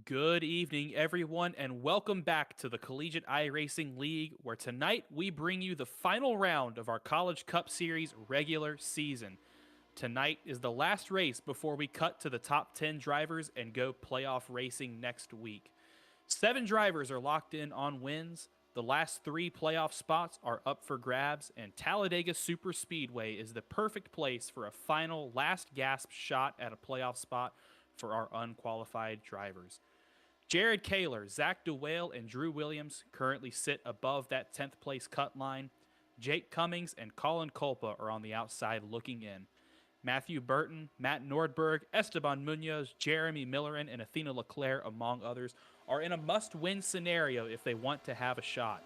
Good evening, everyone, and welcome back to the Collegiate iRacing League, where tonight we bring you the final round of our College Cup Series regular season. Tonight is the last race before we cut to the top 10 drivers and go playoff racing next week. 7 drivers are locked in on wins. The last 3 playoff spots are up for grabs, and Talladega Super Speedway is the perfect place for a final last gasp shot at a playoff spot for our unqualified drivers. Jared Kaler, Zach DeWale, and Drew Williams currently sit above that 10th place cut line. Jake Cummings and Colin Culpa are on the outside looking in. Matthew Burton, Matt Nordberg, Esteban Munoz, Jeremy Millerin, and Athena Leclerc, among others, are in a must-win scenario if they want to have a shot.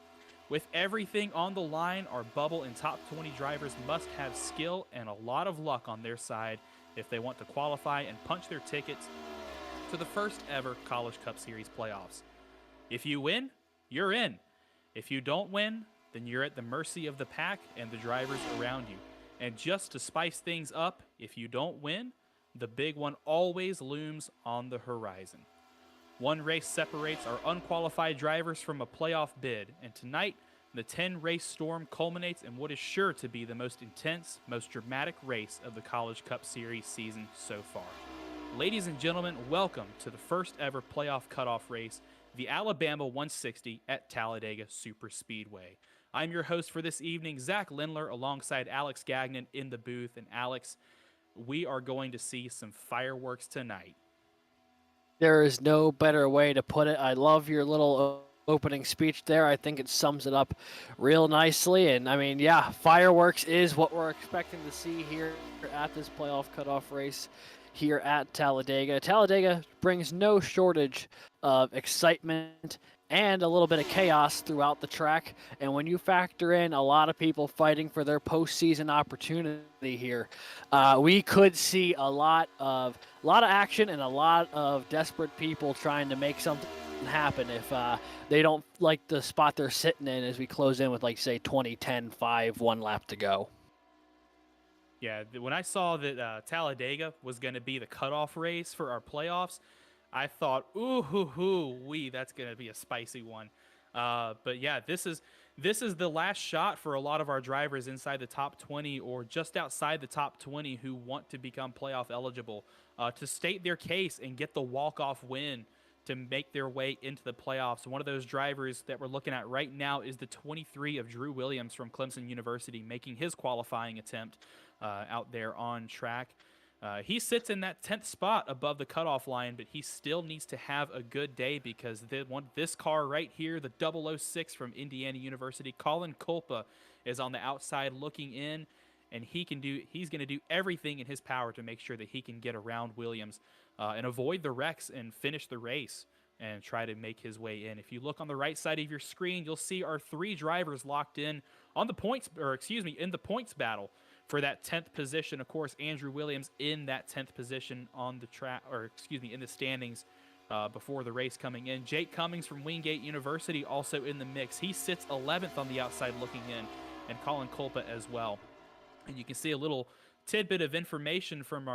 With everything on the line, our bubble and top 20 drivers must have skill and a lot of luck on their side if they want to qualify and punch their tickets to the first ever College Cup Series playoffs. If you win, you're in. If you don't win, then you're at the mercy of the pack and the drivers around you. And just to spice things up, if you don't win, the big one always looms on the horizon. One race separates our unqualified drivers from a playoff bid, and tonight, the 10-race storm culminates in what is sure to be the most intense, most dramatic race of the College Cup Series season so far. Ladies and gentlemen, welcome to the first ever playoff cutoff race, the Alabama 160 at Talladega Super Speedway. I'm your host for this evening, Zach Lindler, alongside Alex Gagnon in the booth. And Alex, we are going to see some fireworks tonight. There is no better way to put it. I love your little opening speech there. I think it sums it up real nicely. And I mean, yeah, fireworks is what we're expecting to see here at this playoff cutoff race here at Talladega. Talladega brings no shortage of excitement and a little bit of chaos throughout the track. And when you factor in a lot of people fighting for their postseason opportunity here, we could see a lot of action and a lot of desperate people trying to make something happen if they don't like the spot they're sitting in as we close in with, like, say, 20, 10, 5, 1 lap to go. Yeah, when I saw that Talladega was going to be the cutoff race for our playoffs, I thought, that's going to be a spicy one. But yeah, this is the last shot for a lot of our drivers inside the top 20 or just outside the top 20 who want to become playoff eligible to state their case and get the walk-off win to make their way into the playoffs. One of those drivers that we're looking at right now is the 23 of Drew Williams from Clemson University, making his qualifying attempt out there on track. He sits in that 10th spot above the cutoff line, but he still needs to have a good day because this car right here, the 006 from Indiana University, Colin Culpa, is on the outside looking in, and he's going to do everything in his power to make sure that he can get around Williams and avoid the wrecks and finish the race and try to make his way in. If you look on the right side of your screen, you'll see our 3 drivers locked in on the points, in the points battle for that 10th position. Of course, Andrew Williams in that 10th position on the track, in the standings before the race coming in. Jake Cummings from Wingate University also in the mix. He sits 11th on the outside looking in, and Colin Culpa as well. And you can see a little tidbit of information from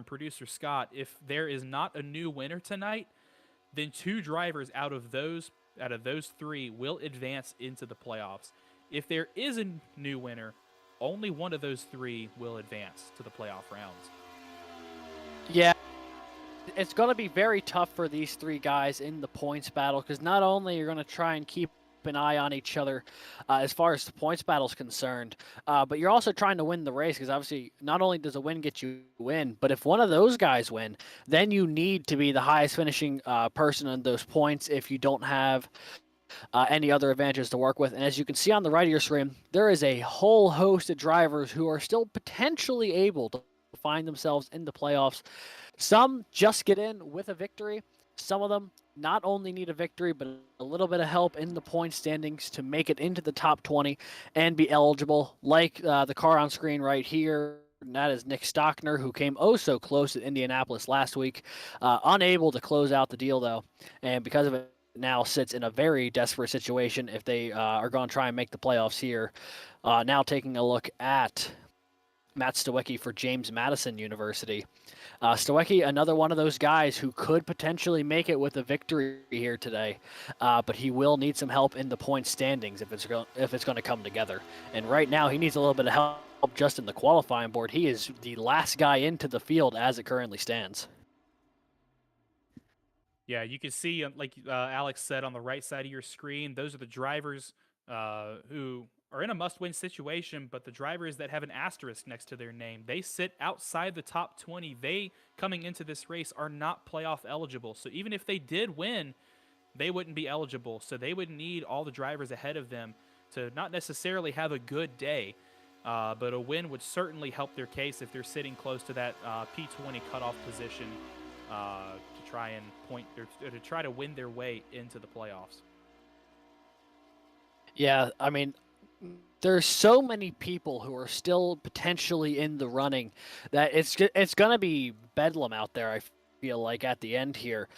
producer Scott. If there is not a new winner tonight, then 2 drivers out of those 3 will advance into the playoffs. If there is a new winner, only one of those 3 will advance to the playoff rounds. Yeah, it's going to be very tough for these 3 guys in the points battle because not only you're going to try and keep an eye on each other as far as the points battle is concerned, but you're also trying to win the race because obviously not only does a win get you in, but if one of those guys win, then you need to be the highest finishing person on those points if you don't have any other advantages to work with. And as you can see on the right of your screen, there is a whole host of drivers who are still potentially able to find themselves in the playoffs. Some just get in with a victory. Some of them not only need a victory, but a little bit of help in the point standings to make it into the top 20 and be eligible, like the car on screen right here. And that is Nick Stockner, who came oh so close at Indianapolis last week. Unable to close out the deal, though, and because of it, now sits in a very desperate situation if they are going to try and make the playoffs here. Now taking a look at Matt Stawicki for James Madison University. Stawicki, another one of those guys who could potentially make it with a victory here today, but he will need some help in the point standings if it's going to come together. And right now, he needs a little bit of help just in the qualifying board. He is the last guy into the field as it currently stands. Yeah, you can see, like Alex said, on the right side of your screen, those are the drivers who are in a must-win situation, but the drivers that have an asterisk next to their name, they sit outside the top 20. They, coming into this race, are not playoff eligible. So even if they did win, they wouldn't be eligible. So they would need all the drivers ahead of them to not necessarily have a good day, but a win would certainly help their case if they're sitting close to that P20 cutoff position to try and to try to win their way into the playoffs. Yeah, I mean, there's so many people who are still potentially in the running that it's going to be bedlam out there, I feel like, at the end here,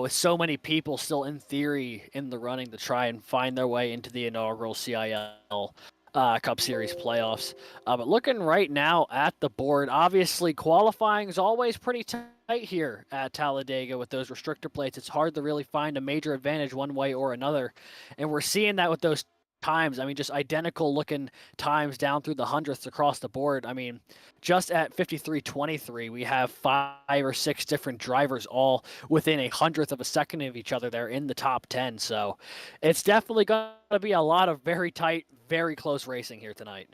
with so many people still in theory in the running to try and find their way into the inaugural CiL Cup Series playoffs. But looking right now at the board, obviously qualifying is always pretty tight here at Talladega with those restrictor plates. It's hard to really find a major advantage one way or another, and we're seeing that with those times. I mean, just identical looking times down through the hundredths across the board. I mean, just at 53.23, we have 5 or 6 different drivers all within a hundredth of a second of each other. They're in the top 10. So it's definitely going to be a lot of very tight, very close racing here tonight.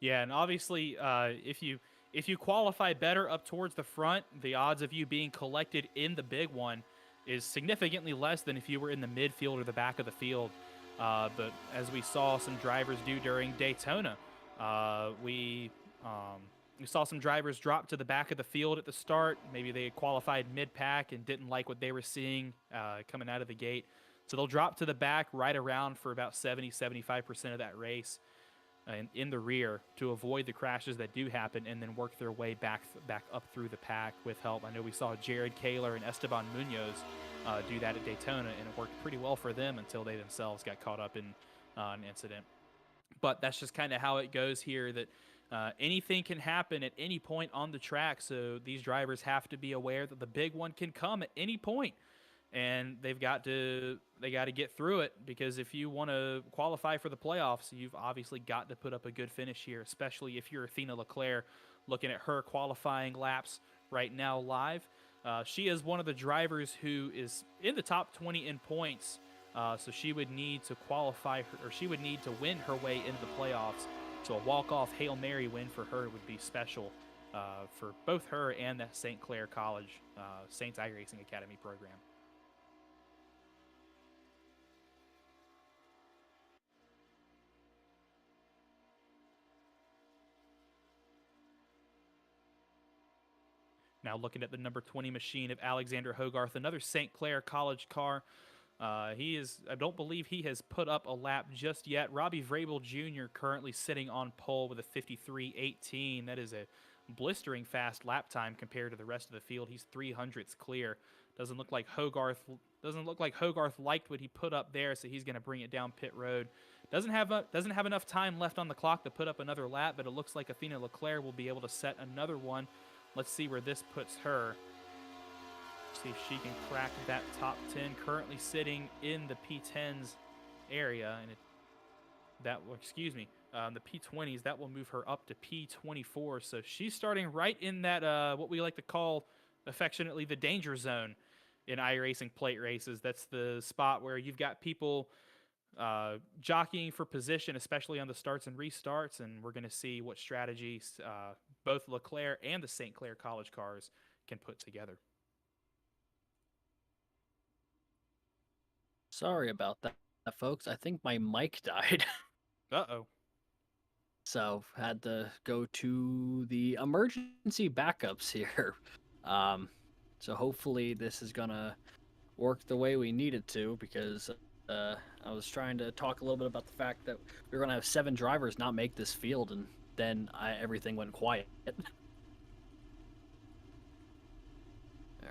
Yeah, and obviously, if you qualify better up towards the front, the odds of you being collected in the big one is significantly less than if you were in the midfield or the back of the field. But as we saw some drivers do during Daytona, we saw some drivers drop to the back of the field at the start. Maybe they qualified mid-pack and didn't like what they were seeing coming out of the gate. So they'll drop to the back right around for about 70-75% of that race in the rear to avoid the crashes that do happen, and then work their way back up through the pack with help. I know we saw Jared Kaler and Esteban Munoz do that at Daytona, and it worked pretty well for them until they themselves got caught up in an incident. But that's just kind of how it goes here, that anything can happen at any point on the track, so these drivers have to be aware that the big one can come at any point, and they got to get through it, because if you want to qualify for the playoffs, you've obviously got to put up a good finish here, especially if you're Athena Leclerc. Looking at her qualifying laps right now live, she is one of the drivers who is in the top 20 in points, so she would need to qualify, or she would need to win her way into the playoffs. So a walk-off Hail Mary win for her would be special for both her and the St. Clair College Saints iRacing Academy program. Now looking at the number 20 machine of Alexander Hogarth, another St. Clair College car. I don't believe he has put up a lap just yet. Robbie Vrabel Jr. currently sitting on pole with a 53.18. That is a blistering fast lap time compared to the rest of the field. He's 300ths clear. Doesn't look like Hogarth liked what he put up there, so he's going to bring it down pit road. Doesn't have enough time left on the clock to put up another lap, but it looks like Athena Leclerc will be able to set another one. Let's see where this puts her. See if she can crack that top 10. Currently sitting in the P10s area, and the P20s. That will move her up to P24. So she's starting right in that what we like to call affectionately the danger zone in iRacing plate races. That's the spot where you've got people jockeying for position, especially on the starts and restarts, and we're going to see what strategies both Leclerc and the St. Clair College cars can put together. Sorry about that, folks. I think my mic died. Uh-oh. So had to go to the emergency backups here. So hopefully this is gonna work the way we need it to, because I was trying to talk a little bit about the fact that we were gonna have 7 drivers not make this field, and then everything went quiet. All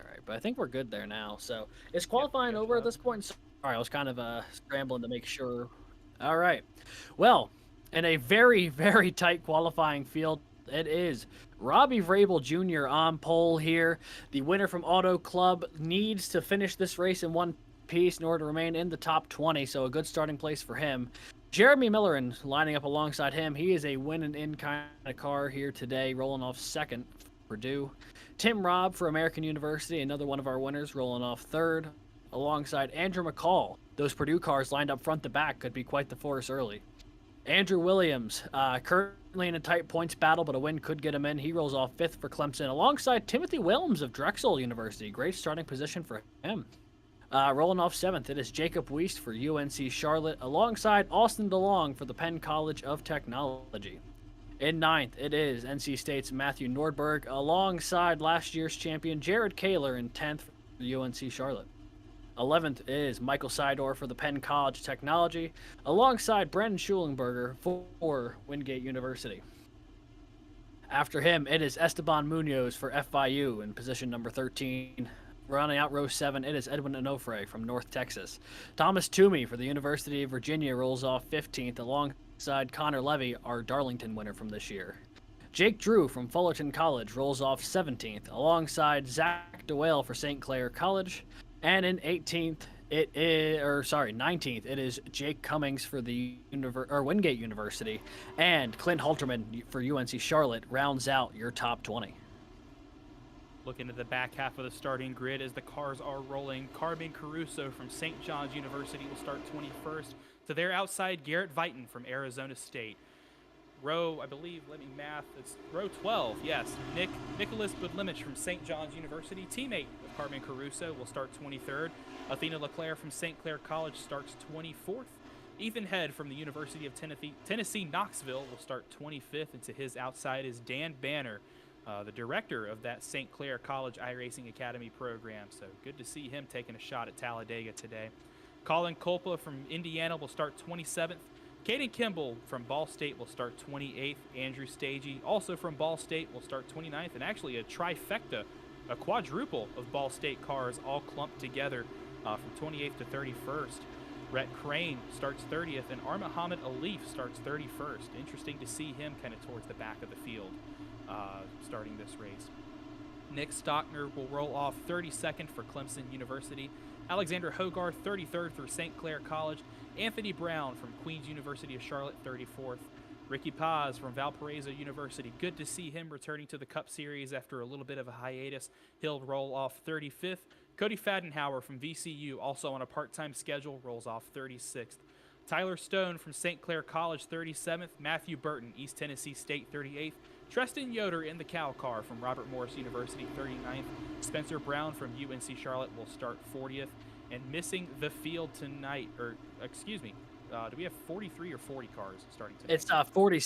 right, but I think we're good there now. So is qualifying over at this point? Sorry, I was kind of scrambling to make sure. All right. Well, in a very, very tight qualifying field It is Robbie Vrabel Jr. on pole here. The winner from Auto Club needs to finish this race in one piece in order to remain in the top 20, so a good starting place for him. Jeremy Millerin lining up alongside him. He is a win and in kind of car here today, rolling off second for Purdue. Tim Robb for American University, another one of our winners, rolling off third, alongside Andrew McCall. Those Purdue cars lined up front to back could be quite the force early. Andrew Williams, currently in a tight points battle, but a win could get him in. He rolls off fifth for Clemson, alongside Timothy Williams of Drexel University. Great starting position for him. Rolling off seventh, it is Jacob Wiest for UNC Charlotte, alongside Austin DeLong for the Penn College of Technology. In ninth, it is NC State's Matthew Nordberg, alongside last year's champion Jared Kaler in 10th for UNC Charlotte. 11th is Michael Seidor for the Penn College of Technology, alongside Brendan Schulenberger for Wingate University. After him, it is Esteban Munoz for FIU in position number 13. Rounding out row 7, it is Edwin Onofre from North Texas. Thomas Toomey for the University of Virginia rolls off 15th, alongside Connor Levy, our Darlington winner from this year. Jake Drew from Fullerton College rolls off 17th, alongside Zach DeWale for St. Clair College. And in 19th, it is Jake Cummings for the Wingate University, and Clint Halterman for UNC Charlotte rounds out your top 20. Looking at the back half of the starting grid as the cars are rolling, Carmen Caruso from St. John's University will start 21st. To their outside, Garrett Vighton from Arizona State. Row, I believe, it's row 12, yes. Nicholas Budlimich from St. John's University, teammate of Carmen Caruso, will start 23rd. Athena LeClaire from St. Clair College starts 24th. Ethan Head from the University of Tennessee Knoxville will start 25th, and to his outside is Dan Banner, the director of that St. Clair College iRacing Academy program. So good to see him taking a shot at Talladega today. Colin Kolpa from Indiana will start 27th. Caden Kimball from Ball State will start 28th. Andrew Stagey, also from Ball State, will start 29th. And actually a trifecta, a quadruple of Ball State cars all clumped together from 28th to 31st. Rhett Crane starts 30th, and Armahamid Alif starts 31st. Interesting to see him kind of towards the back of the field starting this race. Nick Stockner will roll off 32nd for Clemson University. Alexander Hogarth, 33rd for St. Clair College. Anthony Brown from Queens University of Charlotte, 34th. Ricky Paz from Valparaiso University. Good to see him returning to the Cup Series after a little bit of a hiatus. He'll roll off 35th. Cody Fadenhauer from VCU, also on a part-time schedule, rolls off 36th. Tyler Stone from St. Clair College, 37th. Matthew Burton, East Tennessee State, 38th. Treston Yoder in the Cow car from Robert Morris University, 39th. Spencer Brown from UNC Charlotte will start 40th. And missing the field tonight, do we have 43 or 40 cars starting tonight? It's 40.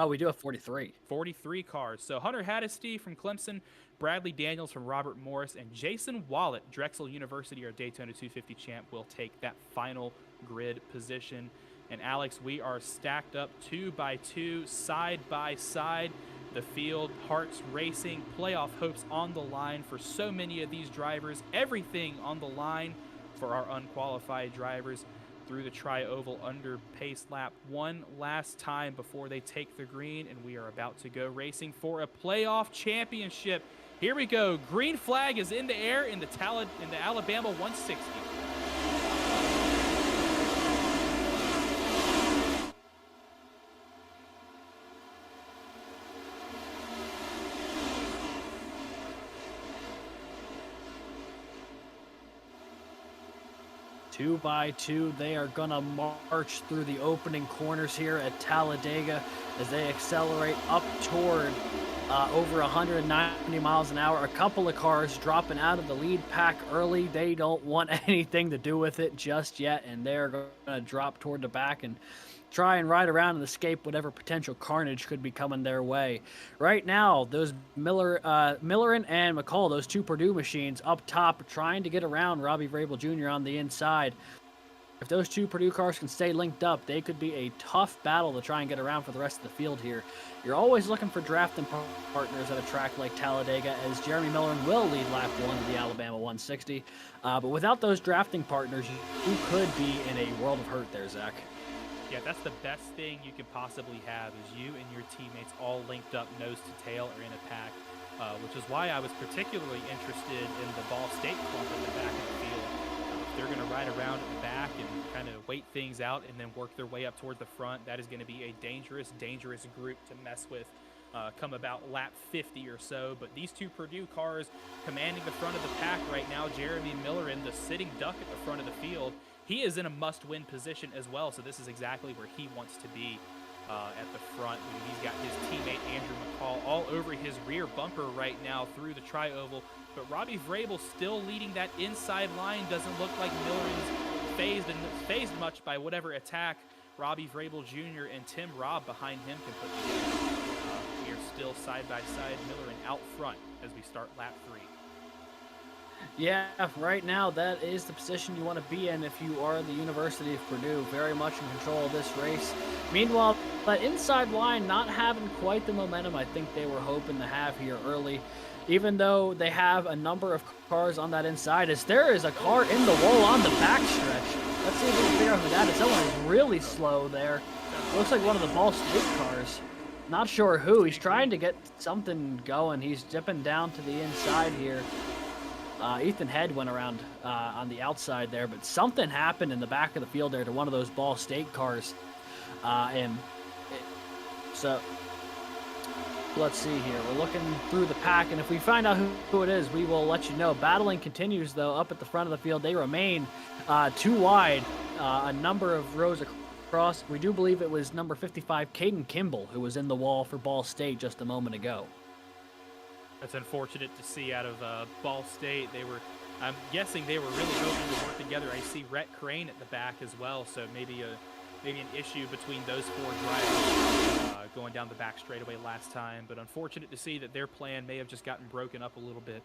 We do have 43. 43 cars. So Hunter Haddisty from Clemson, Bradley Daniels from Robert Morris, and Jason Wallet, Drexel University, our Daytona 250 champ, will take that final grid position. And Alex, we are stacked up 2 by 2, side by side. The field, hearts racing, playoff hopes on the line for so many of these drivers. Everything on the line for our unqualified drivers through the tri-oval under pace lap one last time before they take the green, and we are about to go racing for a playoff championship. Here we go. Green flag is in the air in the Alabama 160. Two by two, they are gonna march through the opening corners here at Talladega as they accelerate up toward over 190 miles an hour. A couple of cars dropping out of the lead pack early. They don't want anything to do with it just yet, and they're gonna drop toward the back and try and ride around and escape whatever potential carnage could be coming their way. Right now, those Millerin and McCall, those two Purdue machines up top, trying to get around Robbie Vrabel Jr. on the inside. If those two Purdue cars can stay linked up, they could be a tough battle to try and get around for the rest of the field here. You're always looking for drafting partners at a track like Talladega, as Jeremy Millerin will lead lap one of the Alabama 160. But without those drafting partners, you could be in a world of hurt there, Zach. Yeah, that's the best thing you can possibly have is you and your teammates all linked up nose to tail or in a pack, which is why I was particularly interested in the Ball State clump at the back of the field. They're going to ride around at the back and kind of wait things out and then work their way up toward the front. That is going to be a dangerous, dangerous group to mess with come about lap 50 or so. But these two Purdue cars commanding the front of the pack right now, Jeremy Miller in the sitting duck at the front of the field. He is in a must-win position as well, so this is exactly where he wants to be at the front. He's got his teammate Andrew McCall all over his rear bumper right now through the tri-oval. But Robbie Vrabel still leading that inside line. Doesn't look like Miller is phased much by whatever attack Robbie Vrabel Jr. and Tim Robb behind him can put together. We are still side by side, Miller and out front as we start lap 3. Yeah, right now that is the position you want to be in if you are the University of Purdue, very much in control of this race. Meanwhile, that inside line not having quite the momentum I think they were hoping to have here early, even though they have a number of cars on that inside, as there is a car in the wall on the backstretch. Let's see if we can figure out who that is. Someone is really slow there. Looks like one of the Ball State cars. Not sure who. He's trying to get something going. He's dipping down to the inside here. Ethan Head went around on the outside there, but something happened in the back of the field there to one of those Ball State cars. So let's see here. We're looking through the pack, and if we find out who it is, we will let you know. Battling continues, though, up at the front of the field. They remain too wide, a number of rows across. We do believe it was number 55, Caden Kimball, who was in the wall for Ball State just a moment ago. That's unfortunate to see out of Ball State. I'm guessing they were really hoping to work together. I see Rhett Crane at the back as well, so maybe an issue between those four drivers going down the back straightaway last time. But unfortunate to see that their plan may have just gotten broken up a little bit.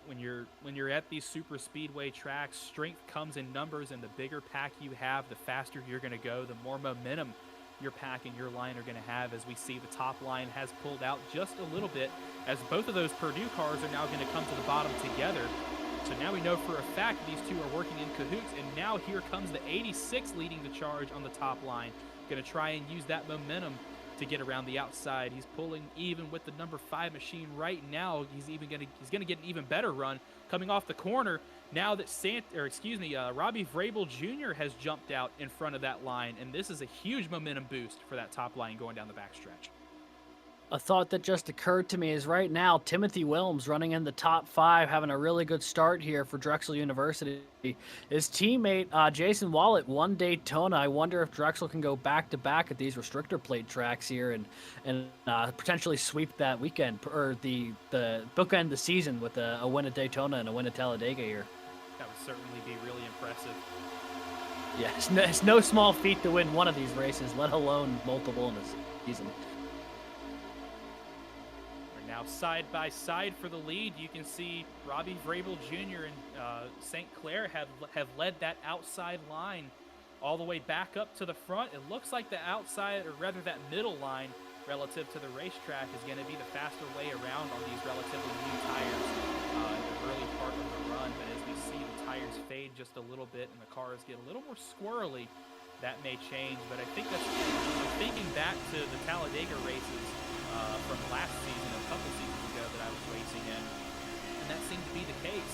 When you're at these super speedway tracks, strength comes in numbers, and the bigger pack you have, the faster you're going to go, the more momentum your pack and your line are going to have. As we see, the top line has pulled out just a little bit, as both of those Purdue cars are now going to come to the bottom together. So now we know for a fact these two are working in cahoots, and now here comes the 86 leading the charge on the top line. Going to try and use that momentum to get around the outside. He's pulling even with the number 5 machine right now. He's going to get an even better run coming off the corner now that Robbie Vrabel Jr. has jumped out in front of that line, and this is a huge momentum boost for that top line going down the backstretch. A thought that just occurred to me is right now, Timothy Wilms running in the top 5, having a really good start here for Drexel University. His teammate, Jason Wallet, won Daytona. I wonder if Drexel can go back-to-back at these restrictor plate tracks here and potentially sweep that weekend, or the bookend the season with a win at Daytona and a win at Talladega here. That would certainly be really impressive. Yeah, it's no small feat to win one of these races, let alone multiple in a season. Now side by side for the lead, you can see Robbie Vrabel Jr. and St. Clair have led that outside line all the way back up to the front. It looks like the outside, or rather that middle line relative to the racetrack, is going to be the faster way around on these relatively new tires in the early part of the run. But as we see the tires fade just a little bit and the cars get a little more squirrely, that may change. But I think that's thinking back to the Talladega races from last season, a couple seasons ago that I was racing in, and that seemed to be the case.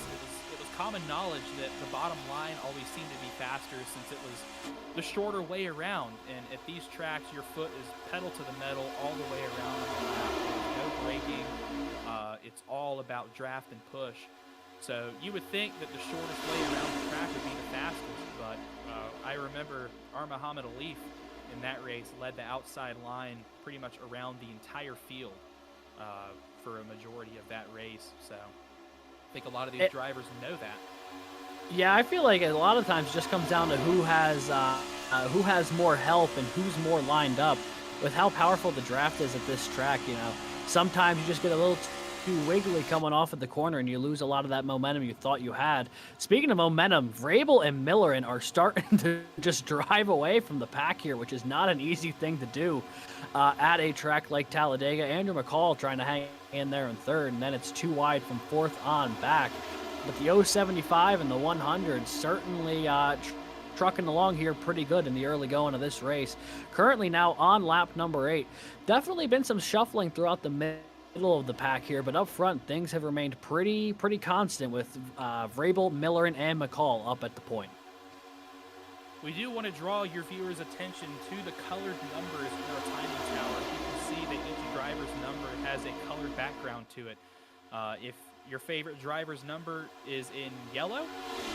It was common knowledge that the bottom line always seemed to be faster since it was the shorter way around, and at these tracks your foot is pedal to the metal all the way around on the lap. There's no braking. It's all about draft and push. So you would think that the shortest way around the track would be the fastest, but I remember Muhammad Alif in that race led the outside line pretty much around the entire field for a majority of that race. So I think a lot of these drivers know that. Yeah, I feel like a lot of times it just comes down to who has more help and who's more lined up. With how powerful the draft is at this track, sometimes you just get a little too wiggly coming off at the corner and you lose a lot of that momentum you thought you had. Speaking of momentum, Vrabel and Miller are starting to just drive away from the pack here, which is not an easy thing to do at a track like Talladega. Andrew McCall trying to hang in there in third, and then it's too wide from fourth on back. But the 075 and the 100 certainly trucking along here pretty good in the early going of this race. Currently now on lap number 8. Definitely been some shuffling throughout the middle of the pack here, but up front things have remained pretty constant with Vrabel, Miller, and McCall up at the point. We do want to draw your viewers' attention to the colored numbers in our timing tower. You can see that each driver's number has a colored background to it. If your favorite driver's number is in yellow,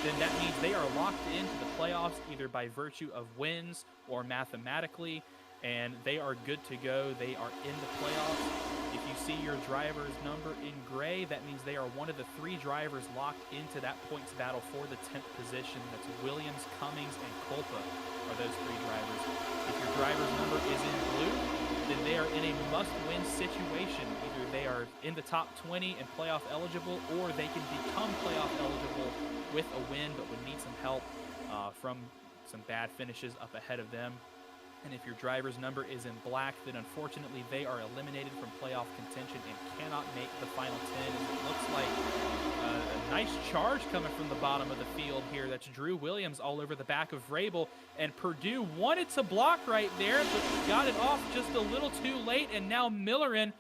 then that means they are locked into the playoffs either by virtue of wins or mathematically, and they are good to go. They are in the playoffs. If you see your driver's number in gray, that means they are one of the 3 drivers locked into that points battle for the 10th position. That's Williams, Cummings, and Culpa are those 3 drivers. If your driver's number is in blue, then they are in a must-win situation. Either they are in the top 20 and playoff eligible, or they can become playoff eligible with a win, but would need some help from some bad finishes up ahead of them. And if your driver's number is in black, then unfortunately they are eliminated from playoff contention and cannot make the final 10. And it looks like a nice charge coming from the bottom of the field here. That's Drew Williams all over the back of Vrabel. And Purdue wanted to block right there, but got it off just a little too late. And now Millerin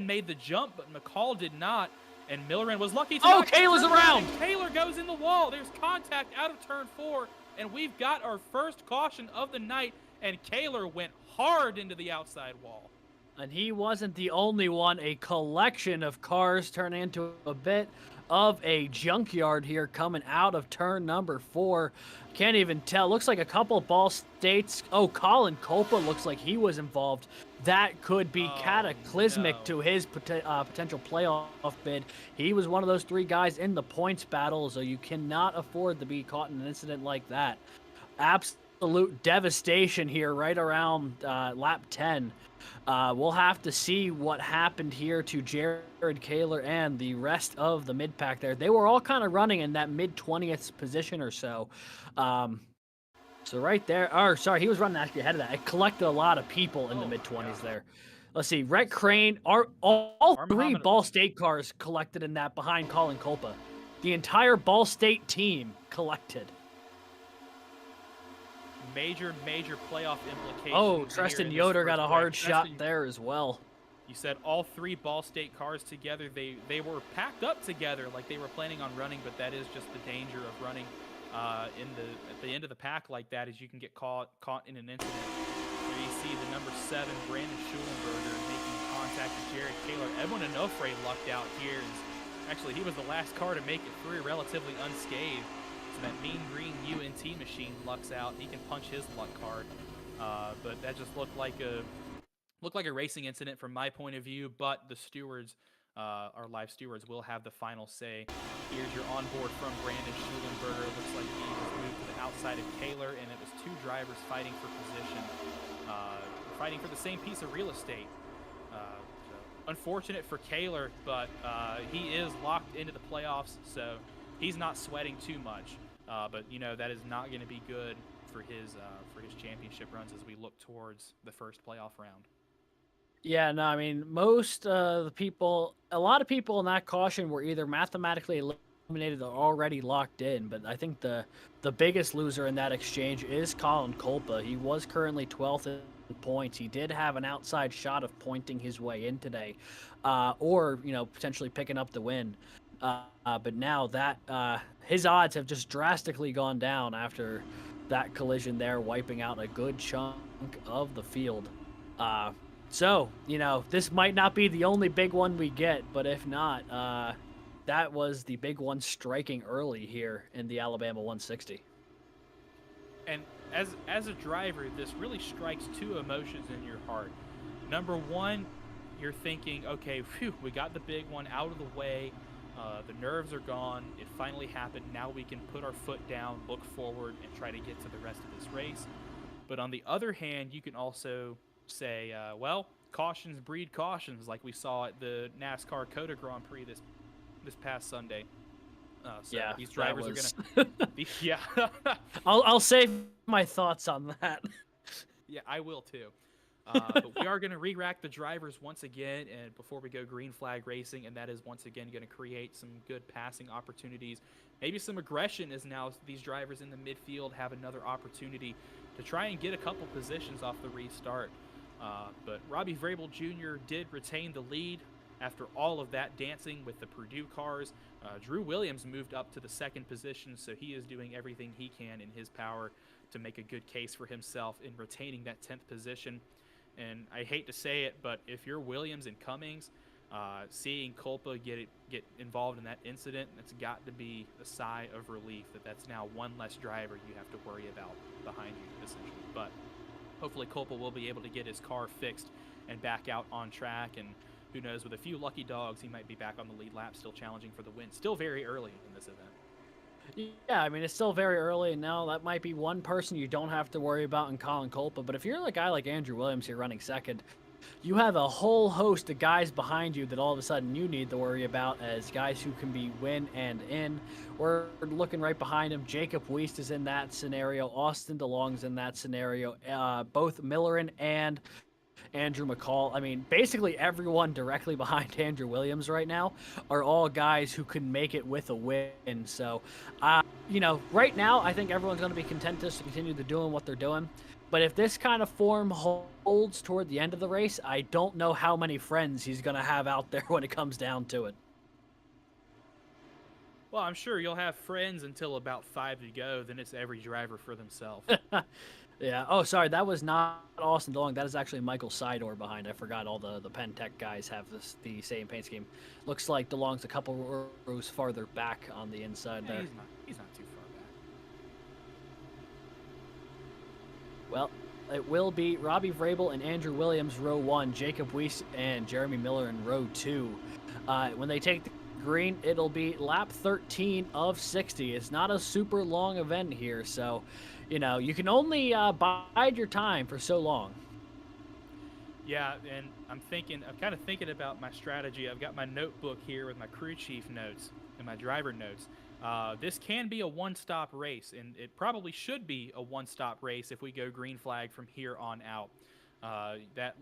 made the jump, but McCall did not. And Millerin was lucky to Oh, Kaler's around! Kaler goes in the wall. There's contact out of turn 4. And we've got our first caution of the night, and Kaler went hard into the outside wall. And he wasn't the only one. A collection of cars turned into a bit of a junkyard here coming out of turn number 4. Can't even tell. Looks like a couple of Ball States. Oh, Colin Culpa looks like he was involved. That could be cataclysmic to his potential playoff bid. He was one of those 3 guys in the points battle, so you cannot afford to be caught in an incident like that. Absolute devastation here right around lap 10. We'll have to see what happened here to Jared Kaler and the rest of the mid-pack there. They were all kind of running in that mid-20th position or so. So right there, he was running actually ahead of that. It collected a lot of people in the mid-20s there. Let's see, Rhett Crane, all 3 Ball State cars collected in that behind Colin Culpa. The entire Ball State team collected. Major playoff implications. Oh, Tristan Yoder got a hard shot there as well. You said all 3 Ball State cars together. They were packed up together like they were planning on running, but that is just the danger of running at the end of the pack like that, is you can get caught in an incident. Here you see the number 7 Brandon Schulenberger making contact with Jared Kaler. Edwin Onofre lucked out here. Actually, he was the last car to make it through relatively unscathed. So that mean green UNT machine lucks out. He can punch his luck card. But that just looked like a racing incident from my point of view. But the stewards, our live stewards, will have the final say. Here's your onboard from Brandon Schulenberger. Looks like he was moved to the outside of Kaler, and it was 2 drivers fighting for position, fighting for the same piece of real estate. So unfortunate for Kaler, but he is locked into the playoffs, so he's not sweating too much. But you know that is not going to be good for his championship runs as we look towards the first playoff round. Yeah, no, I mean, most a lot of people in that caution were either mathematically eliminated or already locked in, but I think the biggest loser in that exchange is Colin Culpa. He was currently 12th in points. He did have an outside shot of pointing his way in today, or, potentially picking up the win. But now that his odds have just drastically gone down after that collision there, wiping out a good chunk of the field. So, this might not be the only big one we get, but if not, that was the big one striking early here in the Alabama 160. And as a driver, this really strikes 2 emotions in your heart. Number 1, you're thinking, okay, phew, we got the big one out of the way. The nerves are gone. It finally happened. Now we can put our foot down, look forward, and try to get to the rest of this race. But on the other hand, you can also say, well, cautions breed cautions, like we saw at the NASCAR COTA Grand Prix this past Sunday. So yeah, these drivers are gonna. Yeah, I'll save my thoughts on that. Yeah, I will too. But we are going to re-rack the drivers once again, and before we go green flag racing, and that is once again going to create some good passing opportunities, maybe some aggression as now these drivers in the midfield have another opportunity to try and get a couple positions off the restart. But Robbie Vrabel Jr. did retain the lead after all of that dancing with the Purdue cars. Drew Williams moved up to the second position, so he is doing everything he can in his power to make a good case for himself in retaining that 10th position. And I hate to say it, but if you're Williams and Cummings, seeing Culpa get involved in that incident, that's got to be a sigh of relief that that's now one less driver you have to worry about behind you, essentially. But hopefully Culpa will be able to get his car fixed and back out on track. And who knows, with a few lucky dogs, he might be back on the lead lap, still challenging for the win. Still very early in this event. Yeah, I mean, it's still very early, and now that might be one person you don't have to worry about in Colin Culpa. But if you're a guy like Andrew Williams here running second, you have a whole host of guys behind you that all of a sudden you need to worry about as guys who can be win and in. We're looking right behind him. Jacob Weist is in that scenario. Austin DeLong's in that scenario. Both Millerin and Andrew McCall. I mean, basically everyone directly behind Andrew Williams right now are all guys who can make it with a win. So, right now, I think everyone's going to be content just to continue to doing what they're doing. But if this kind of form holds toward the end of the race, I don't know how many friends he's going to have out there when it comes down to it. Well, I'm sure you'll have friends until about 5 to go. Then it's every driver for themselves. Yeah. Oh, sorry. That was not Austin DeLong. That is actually Michael Sidor behind. I forgot all the Penn Tech guys have the same paint scheme. Looks like DeLong's a couple rows farther back on the inside there. He's not too far back. Well, it will be Robbie Vrabel and Andrew Williams, row 1, Jacob Weist and Jeremy Miller in row 2. When they take the green, it'll be lap 13 of 60. It's not a super long event here, so you can only bide your time for so long. Yeah, and I'm kind of thinking about my strategy. I've got my notebook here with my crew chief notes and my driver notes. This can be a one-stop race, and it probably should be a one-stop race if we go green flag from here on out. That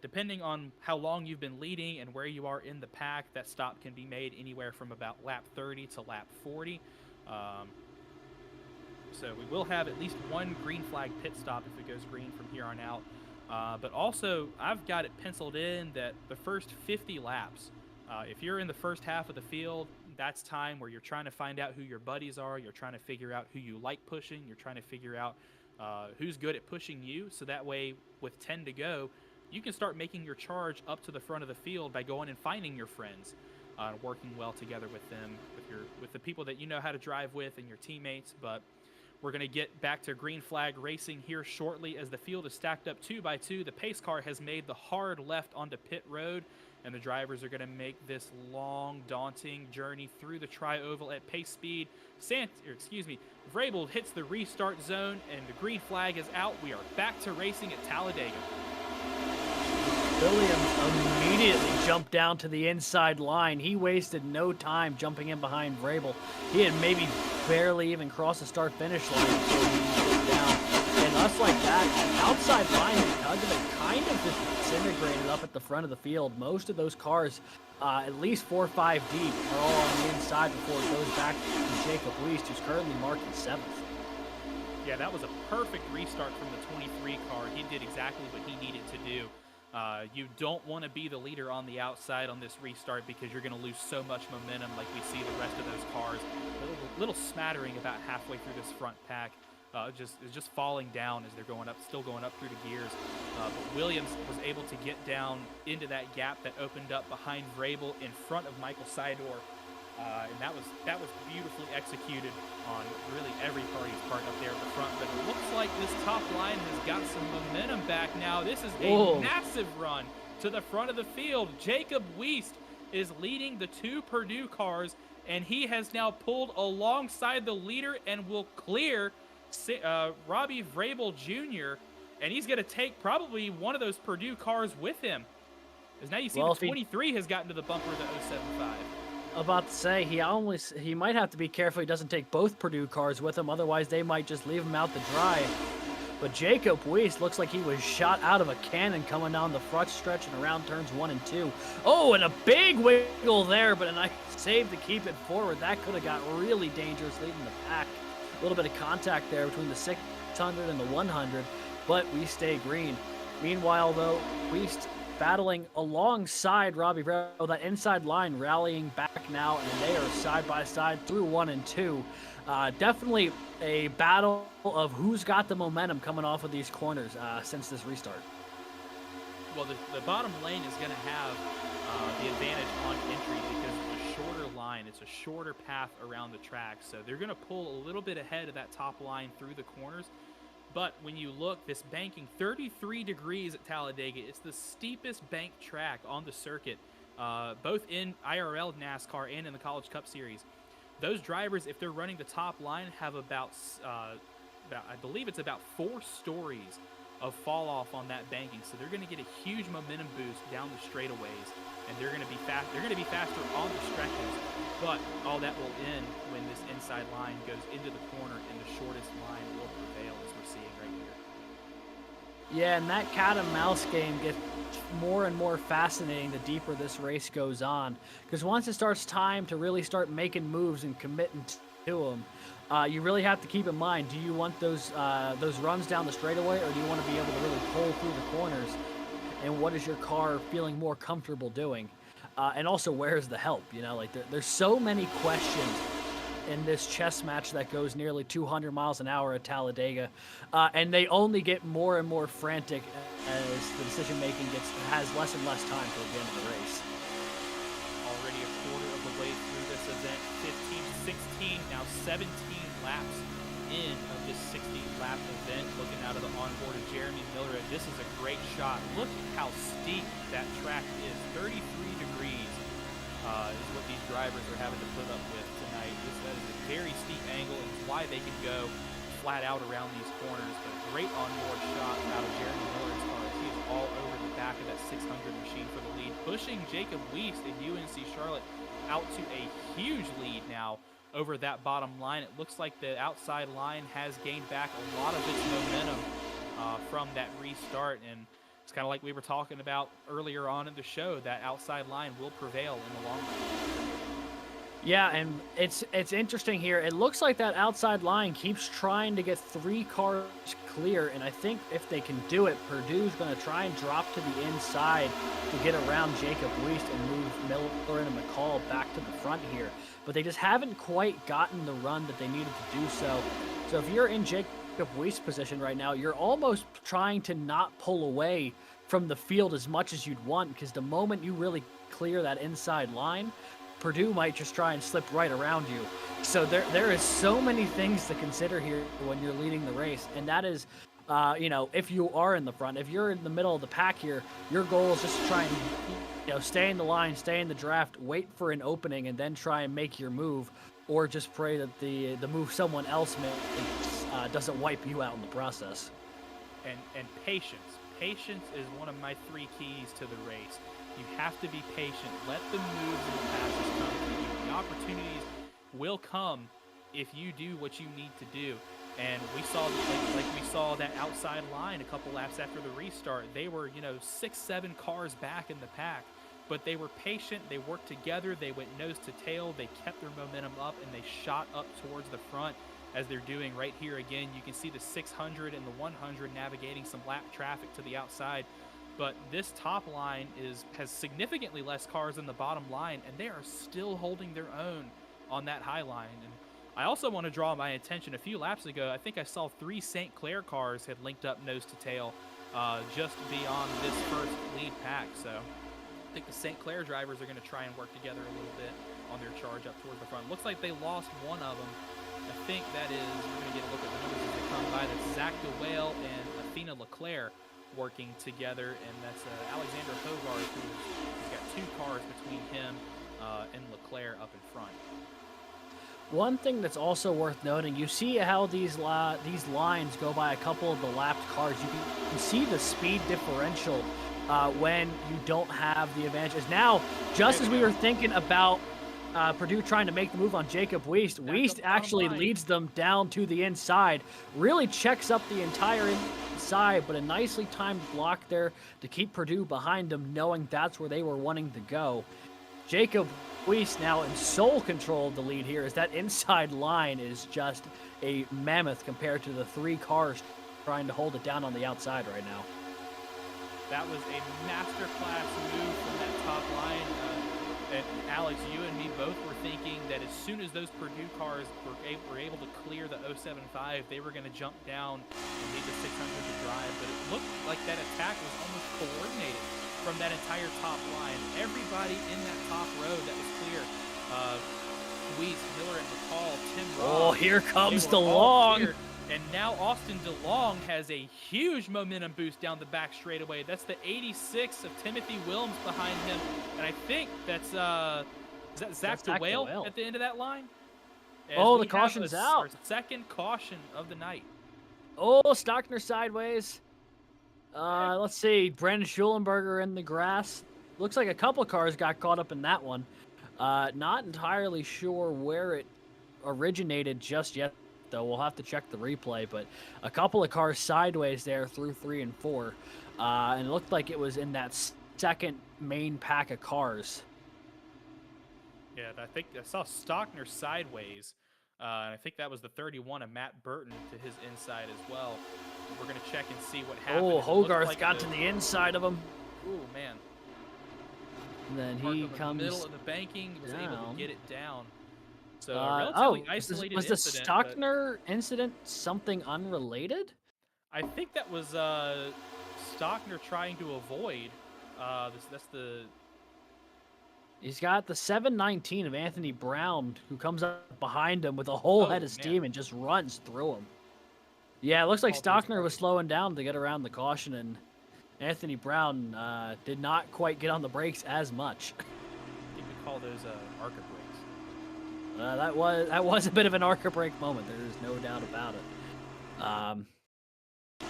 depending on how long you've been leading and where you are in the pack, that stop can be made anywhere from about lap 30 to lap 40. So we will have at least one green flag pit stop if it goes green from here on out. But also, I've got it penciled in that the first 50 laps, if you're in the first half of the field, that's time where you're trying to find out who your buddies are. You're trying to figure out who you like pushing. You're trying to figure out who's good at pushing you. So that way, with 10 to go, you can start making your charge up to the front of the field by going and finding your friends, working well together with them, with the people that you know how to drive with and your teammates. But we're going to get back to green flag racing here shortly as the field is stacked up 2 by 2. The pace car has made the hard left onto pit road, and the drivers are going to make this long, daunting journey through the tri-oval at pace speed. Vrabel hits the restart zone, and the green flag is out. We are back to racing at Talladega. Williams immediately jumped down to the inside line. He wasted no time jumping in behind Vrabel. He had maybe barely even crossed the start-finish line before he went down. And us like that, outside line, because of it, kind of just disintegrated up at the front of the field. Most of those cars, at least 4 or 5 deep, are all on the inside before it goes back to Jacob Weist, who's currently marking 7th. Yeah, that was a perfect restart from the 23 car. He did exactly what he needed to do. You don't want to be the leader on the outside on this restart because you're going to lose so much momentum like we see the rest of those cars. A little smattering about halfway through this front pack. Just falling down as they're still going up through the gears. But Williams was able to get down into that gap that opened up behind Vrabel in front of Michael Sidor. And that was beautifully executed on really every party's part up there at the front. But it looks like this top line has got some momentum back now. This is a massive run to the front of the field. Jacob Weist is leading the 2 Purdue cars, and he has now pulled alongside the leader and will clear Robbie Vrabel Jr., and he's going to take probably one of those Purdue cars with him. Because now you see the 23 has gotten to the bumper of the 075. About to say, he might have to be careful he doesn't take both Purdue cars with him, otherwise they might just leave him out to dry. But Jacob Weiss looks like he was shot out of a cannon coming down the front stretch and around turns 1 and 2. Oh, and a big wiggle there, but a nice save to keep it forward. That could have got really dangerous leading the pack. A little bit of contact there between the 600 and the 100, but we stay green. Meanwhile, though, Weiss battling alongside Robbie Farrell, that inside line rallying back now, and they are side by side through 1 and 2. Definitely a battle of who's got the momentum coming off of these corners since this restart. Well, the bottom lane is going to have the advantage on entry because it's a shorter line. It's a shorter path around the track, so they're going to pull a little bit ahead of that top line through the corners. But when you look, this banking, 33 degrees at Talladega. It's the steepest banked track on the circuit, both in IRL NASCAR and in the College Cup Series. Those drivers, if they're running the top line, have about I believe it's about 4 stories of fall off on that banking. So they're going to get a huge momentum boost down the straightaways, and they're going to be fast. They're going to be faster on the stretches. But all that will end when this inside line goes into the corner, and the shortest line will prevail, as we're seeing right here. Yeah, and that cat and mouse game gets more and more fascinating the deeper this race goes on. Because once it starts time to really start making moves and committing to them, you really have to keep in mind, do you want those runs down the straightaway, or do you want to be able to really pull through the corners? And what is your car feeling more comfortable doing? And also, where's the help? You know, like there's so many questions in this chess match that goes nearly 200 miles an hour at Talladega, and they only get more and more frantic as the decision making has less and less time toward the end of the race. Already a quarter of the way through this event, 15, 16, now 17 laps in of this 60-lap event. Looking out of the onboard of Jeremy Miller, this is a great shot. Look how steep that track is. 33 degrees is what these drivers are having to put up with tonight. That is a very steep angle, and it's why they can go flat out around these corners. But a great onboard shot out of Jeremy Miller's car. He is all over the back of that 600 machine for the lead, pushing Jacob Weiss and UNC Charlotte out to a huge lead now over that bottom line. It looks like the outside line has gained back a lot of its momentum from that restart, and it's kind of like we were talking about earlier on in the show, that outside line will prevail in the long run. Yeah, and it's interesting here. It looks like that outside line keeps trying to get 3 cars clear, and I think if they can do it, Purdue's going to try and drop to the inside to get around Jacob Weiss and move Miller and McCall back to the front here. But they just haven't quite gotten the run that they needed to do so. So if you're in Jacob Weiss' position right now, you're almost trying to not pull away from the field as much as you'd want, because the moment you really clear that inside line, Purdue might just try and slip right around you. So there is so many things to consider here when you're leading the race, and that is, if you are in the front, if you're in the middle of the pack here, your goal is just to try and stay in the line, stay in the draft, wait for an opening, and then try and make your move, or just pray that the move someone else makes doesn't wipe you out in the process. And patience. Patience is one of my 3 keys to the race. You have to be patient. Let the moves and the passes come to you. The opportunities will come if you do what you need to do. And we saw, like we saw that outside line a couple laps after the restart. They were, 6-7 cars back in the pack, but they were patient. They worked together. They went nose to tail. They kept their momentum up, and they shot up towards the front, as they're doing right here. Again, you can see the 600 and the 100 navigating some lap traffic to the outside. But this top line has significantly less cars than the bottom line, and they are still holding their own on that high line. And I also want to draw my attention, a few laps ago, I think I saw 3 St. Clair cars had linked up nose to tail just beyond this first lead pack. So I think the St. Clair drivers are going to try and work together a little bit on their charge up towards the front. Looks like they lost one of them. I think that is, we're going to get a look at the numbers as they come by. That's Zach DeWale and Athena Leclerc working together, and that's Alexander Hogarth, who's got 2 cars between him and Leclerc up in front. One thing that's also worth noting, you see how these lines go by a couple of the lapped cars. You can see the speed differential when you don't have the advantages. Now, just as we were thinking about Purdue trying to make the move on Jacob Weist. Weist actually leads them down to the inside, really checks up the entire inside, but a nicely timed block there to keep Purdue behind them, knowing that's where they were wanting to go. Jacob Weist now in sole control of the lead here, as that inside line is just a mammoth compared to the 3 cars trying to hold it down on the outside right now. That was a masterclass move from that top line. And Alex, you and me both were thinking that as soon as those Purdue cars were able to clear the 075, they were going to jump down and lead the 600 to drive. But it looked like that attack was almost coordinated from that entire top line. Everybody in that top row that was clear, Weiss, Miller, and McCall, Tim Robb. Oh, here comes DeLong. And now Austin DeLong has a huge momentum boost down the back straightaway. That's the 86 of Timothy Wilms behind him. And I think that's, is that Zach DeWale at the end of that line? Oh, the caution's out. Our second caution of the night. Oh, Stockner sideways. Let's see. Brandon Schulenberger in the grass. Looks like a couple cars got caught up in that one. Not entirely sure where it originated just yet, though. We'll have to check the replay, but a couple of cars sideways there through 3 and 4. And it looked like it was in that second main pack of cars. Yeah, I think I saw Stockner sideways. And I think that was the 31 of Matt Burton to his inside as well. We're going to check and see what happened. Oh, Hogarth got to the inside of him. Oh, man. And then he comes in the middle of the banking, was able to get it down. So relatively isolated was the Stockner incident something unrelated? I think that was Stockner trying to avoid. That's the. He's got the 719 of Anthony Brown, who comes up behind him with a whole head of steam and just runs through him. Yeah, it looks like Stockner was slowing down to get around the caution, and Anthony Brown did not quite get on the brakes as much. You could call those ARCA brakes. That was a bit of an ARCA brake moment. There's no doubt about it.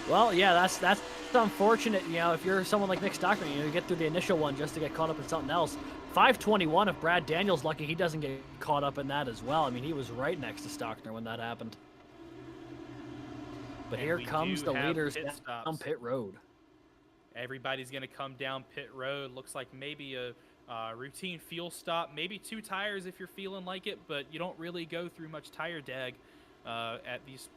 Well, yeah, that's unfortunate. You know, if you're someone like Nick Stockner, you get through the initial one just to get caught up in something else. 521 of Brad Daniels, lucky he doesn't get caught up in that as well. I mean, he was right next to Stockner when that happened. But here comes the leaders down pit road. Everybody's going to come down pit road. Looks like maybe a routine fuel stop, maybe 2 tires if you're feeling like it, but you don't really go through much tire dag at these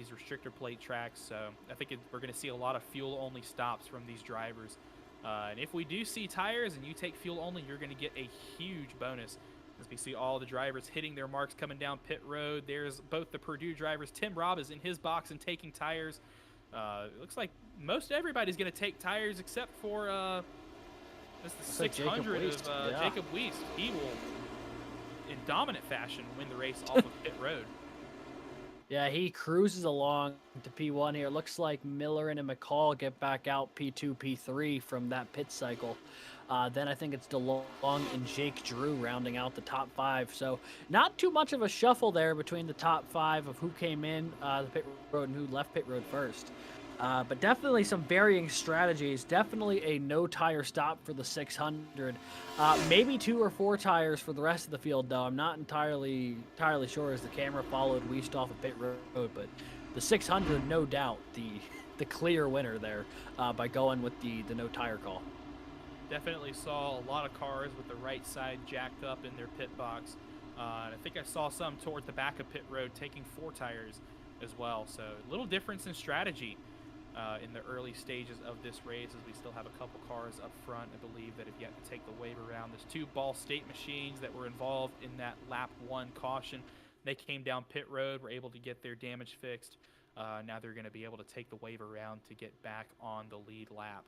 restrictor plate tracks. So I think we're going to see a lot of fuel-only stops from these drivers. And if we do see tires and you take fuel only, you're going to get a huge bonus. As we see all the drivers hitting their marks coming down pit road. There's both the Purdue drivers. Tim Robb is in his box and taking tires. It looks like most everybody's going to take tires except for that's the 600 of Jacob Weist. He will, in dominant fashion, win the race off of pit road. Yeah, he cruises along to P1 here. Looks like Miller and McCall get back out P2, P3 from that pit cycle. Then I think it's DeLong and Jake Drew rounding out the top 5. So not too much of a shuffle there between the top 5 of who came in the pit road and who left pit road first. But definitely some varying strategies. Definitely a no tire stop for the 600. Maybe 2 or 4 tires for the rest of the field, though. I'm not entirely sure as the camera followed Weist off of pit road, but the 600, no doubt, the clear winner there by going with the no tire call. Definitely saw a lot of cars with the right side jacked up in their pit box. And I think I saw some toward the back of pit road taking 4 tires as well. So a little difference in strategy in the early stages of this race, as we still have a couple cars up front, I believe, that have yet to take the wave around. There's 2 Ball State machines that were involved in that lap 1 caution. They came down pit road, were able to get their damage fixed. Now they're going to be able to take the wave around to get back on the lead lap.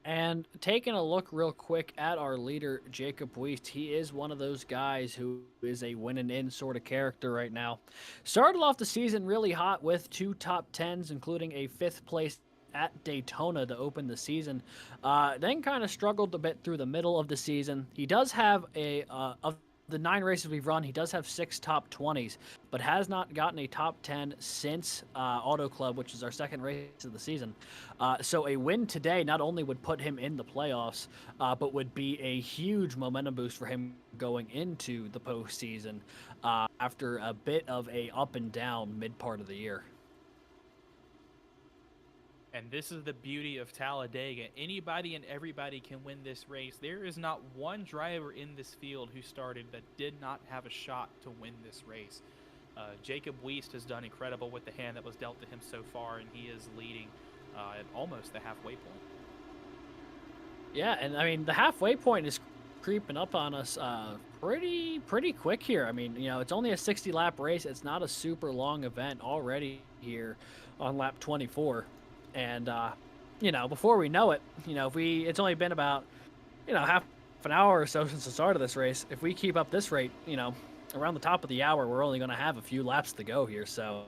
And taking a look real quick at our leader, Jacob Weist, he is one of those guys who is a win and in sort of character right now. Started off the season really hot with 2 top 10s, including a 5th place at Daytona to open the season. Then kind of struggled a bit through the middle of the season. He does have of the 9 races we've run, he does have 6 top 20s, but has not gotten a top 10 since Auto Club, which is our second race of the season. So a win today not only would put him in the playoffs, but would be a huge momentum boost for him going into the postseason after a bit of a up and down mid part of the year. And this is the beauty of Talladega. Anybody and everybody can win this race. There is not one driver in this field who started that did not have a shot to win this race. Jacob Wiest has done incredible with the hand that was dealt to him so far, and he is leading at almost the halfway point. Yeah, and I mean, the halfway point is creeping up on us pretty quick here. I mean, you know, it's only a 60-lap race. It's not a super long event already here on lap 24. And, you know, before we know it, you know, it's only been about, you know, half an hour or so since the start of this race. If we keep up this rate, you know, around the top of the hour, we're only going to have a few laps to go here. So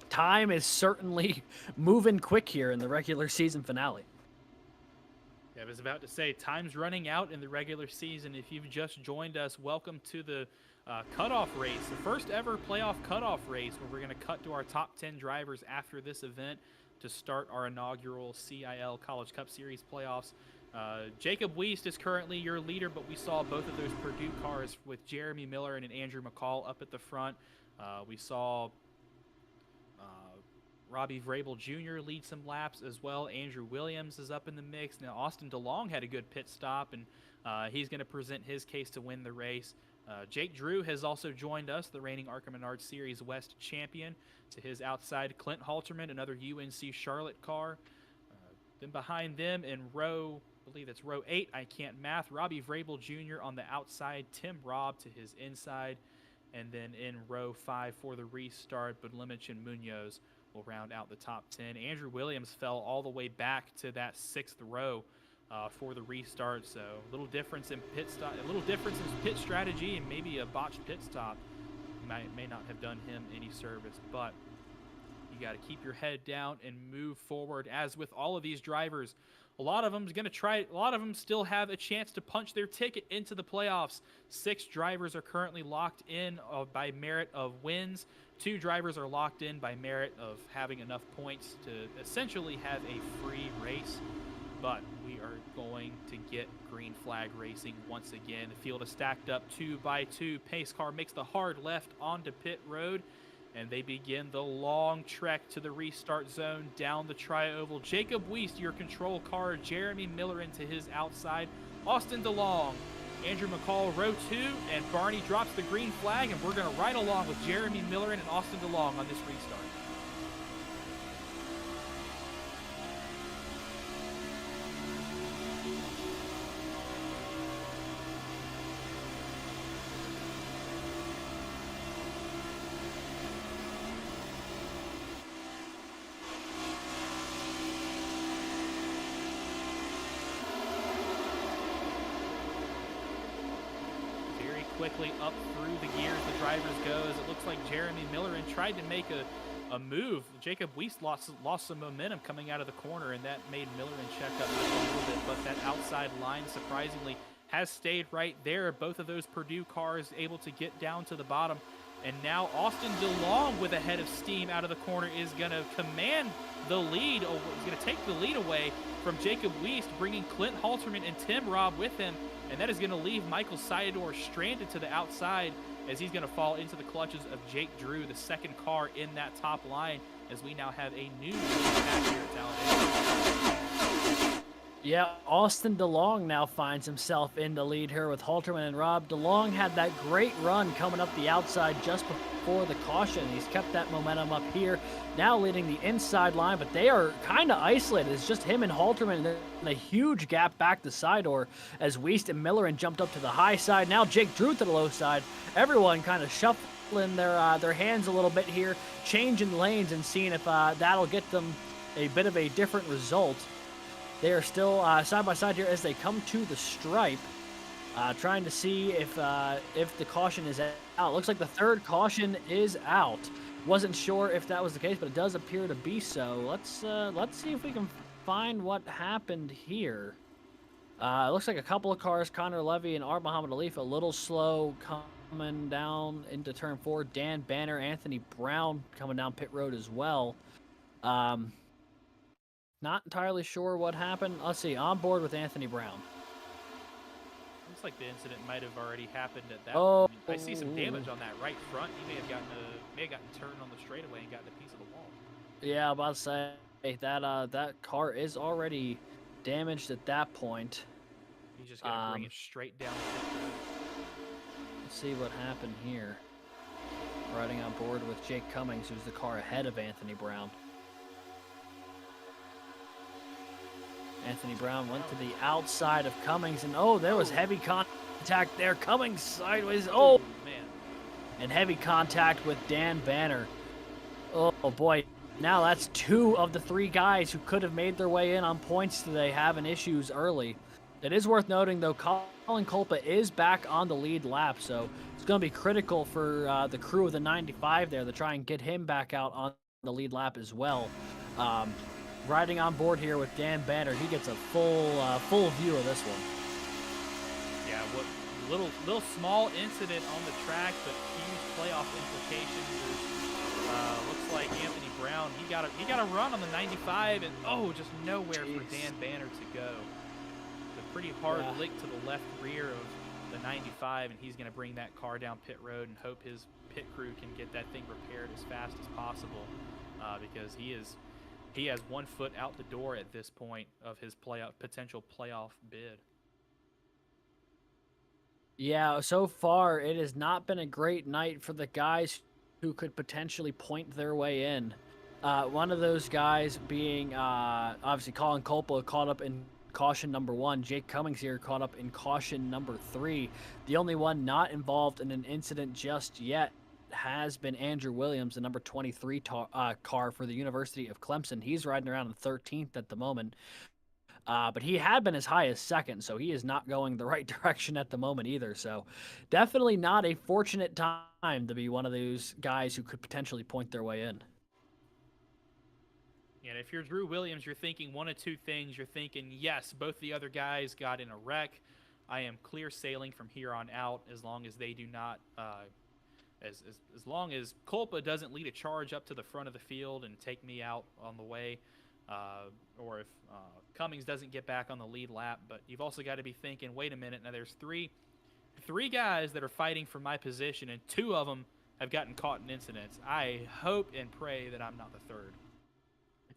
time is certainly moving quick here in the regular season finale. Yeah, I was about to say, time's running out in the regular season. If you've just joined us, welcome to the cutoff race, the first ever playoff cutoff race, where we're going to cut to our top 10 drivers after this event to start our inaugural CiL College Cup Series playoffs. Jacob Wiest is currently your leader, but we saw both of those Purdue cars with Jeremy Miller and Andrew McCall up at the front. We saw Robbie Vrabel Jr. lead some laps as well. Andrew Williams is up in the mix. Now, Austin DeLong had a good pit stop, and he's going to present his case to win the race. Jake Drew has also joined us, the reigning ARCA Menard Series West champion. To his outside, Clint Halterman, another UNC Charlotte car. Then behind them in row, I believe it's row 8, I can't math, Robbie Vrabel Jr. on the outside, Tim Robb to his inside. And then in row 5 for the restart, Budlimich and Munoz will round out the top 10. Andrew Williams fell all the way back to that 6th row for the restart, so a little difference in pit strategy, and maybe a botched pit stop may not have done him any service. But you got to keep your head down and move forward. As with all of these drivers, a lot of them still have a chance to punch their ticket into the playoffs. 6 drivers are currently locked in by merit of wins. 2 drivers are locked in by merit of having enough points to essentially have a free race. But we are going to get green flag racing once again. The field is stacked up 2 by 2. Pace car makes the hard left onto pit road, and they begin the long trek to the restart zone down the tri-oval. Jacob Wiest, your control car. Jeremy Miller into his outside. Austin DeLong, Andrew McCall, row 2, and Barney drops the green flag, and we're going to ride along with Jeremy Miller and Austin DeLong on this restart. Quickly up through the gears the drivers go, as it looks like Jeremy Miller tried to make a move. Jacob Wiest lost some momentum coming out of the corner, and that made Miller check up just a little bit, but that outside line surprisingly has stayed right there. Both of those Purdue cars able to get down to the bottom, and now Austin DeLong with a head of steam out of the corner is going to command the lead. He's going to take the lead away from Jacob Wiest, bringing Clint Halterman and Tim Robb with him. And that is going to leave Michael Sayador stranded to the outside, as he's going to fall into the clutches of Jake Drew, the second car in that top line, as we now have a new back here at Talladega. Yeah, Austin DeLong now finds himself in the lead here with Halterman and Robb. DeLong had that great run coming up the outside just before the caution. He's kept that momentum up here, now leading the inside line, but they are kind of isolated. It's just him and Halterman, and a huge gap back to Sayador as Wiest and Miller jumped up to the high side. Now Jake Drew to the low side. Everyone kind of shuffling their hands a little bit here, changing lanes and seeing if that'll get them a bit of a different result. They are still side by side here as they come to the stripe, trying to see if the caution is out. Looks like the third caution is out. Wasn't sure if that was the case, but it does appear to be so. Let's see if we can find what happened here. It looks like a couple of cars, Connor Levy and Art Muhammad Alif, a little slow coming down into turn 4. Dan Banner, Anthony Brown coming down pit road as well. Not entirely sure what happened. Let's see. On board with Anthony Brown. Looks like the incident might have already happened at that Oh, point. I see some damage on that right front. He may have gotten turned on the straightaway and gotten a piece of the wall. yeah, I'm about to say that car is already damaged at that point. He's just gonna bring it straight down the pit road. Let's see what happened here. Riding on board with Jake Cummings, who's the car ahead of Anthony Brown. Anthony Brown went to the outside of Cummings, and oh, there was heavy contact there. Cummings sideways. Oh, man. And heavy contact with Dan Banner. Oh, boy. Now that's 2 of the 3 guys who could have made their way in on points today having issues early. It is worth noting, though, Colin Culpa is back on the lead lap, so it's going to be critical for the crew of the 95 there to try and get him back out on the lead lap as well. Riding on board here with Dan Banner, he gets a full view of this one. Yeah, what little small incident on the track, but huge playoff implications. Looks like Anthony Brown, he got a run on the 95, and just nowhere for Dan Banner to go. A pretty hard lick to the left rear of the 95, and he's going to bring that car down pit road and hope his pit crew can get that thing repaired as fast as possible, because he has 1 foot out the door at this point of his potential playoff bid. Yeah, so far it has not been a great night for the guys who could potentially point their way in. One of those guys being obviously Colin Culpa, caught up in caution number 1. Jake Cummings here caught up in caution number 3. The only one not involved in an incident just yet has been Andrew Williams, the number 23 car for the University of Clemson. He's riding around in 13th at the moment. But he had been as high as 2nd, so he is not going the right direction at the moment either. So definitely not a fortunate time to be one of those guys who could potentially point their way in. And if you're Drew Williams, you're thinking one of 2 things. You're thinking, yes, both the other guys got in a wreck. I am clear sailing from here on out as long as they do not as long as Culpa doesn't lead a charge up to the front of the field and take me out on the way, or if Cummings doesn't get back on the lead lap. But you've also got to be thinking, wait a minute, now there's three guys that are fighting for my position, and 2 of them have gotten caught in incidents. I hope and pray that I'm not the 3rd.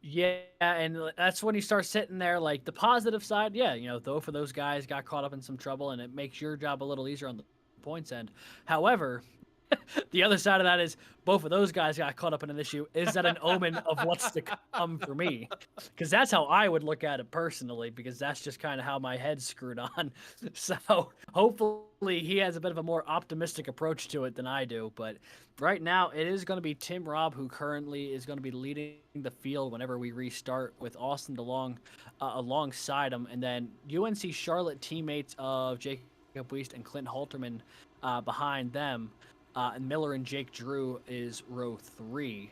Yeah, and that's when you start sitting there, like, the positive side, both of those guys got caught up in some trouble, and it makes your job a little easier on the points end. However, the other side of that is both of those guys got caught up in an issue. Is that an omen of what's to come for me? Because that's how I would look at it personally, because that's just kind of how my head's screwed on. So hopefully he has a bit of a more optimistic approach to it than I do. But right now it is going to be Tim Robb who currently is going to be leading the field whenever we restart, with Austin DeLong alongside him. And then UNC Charlotte teammates of Jacob Wiest and Clint Halterman behind them. And Miller and Jake Drew is row 3.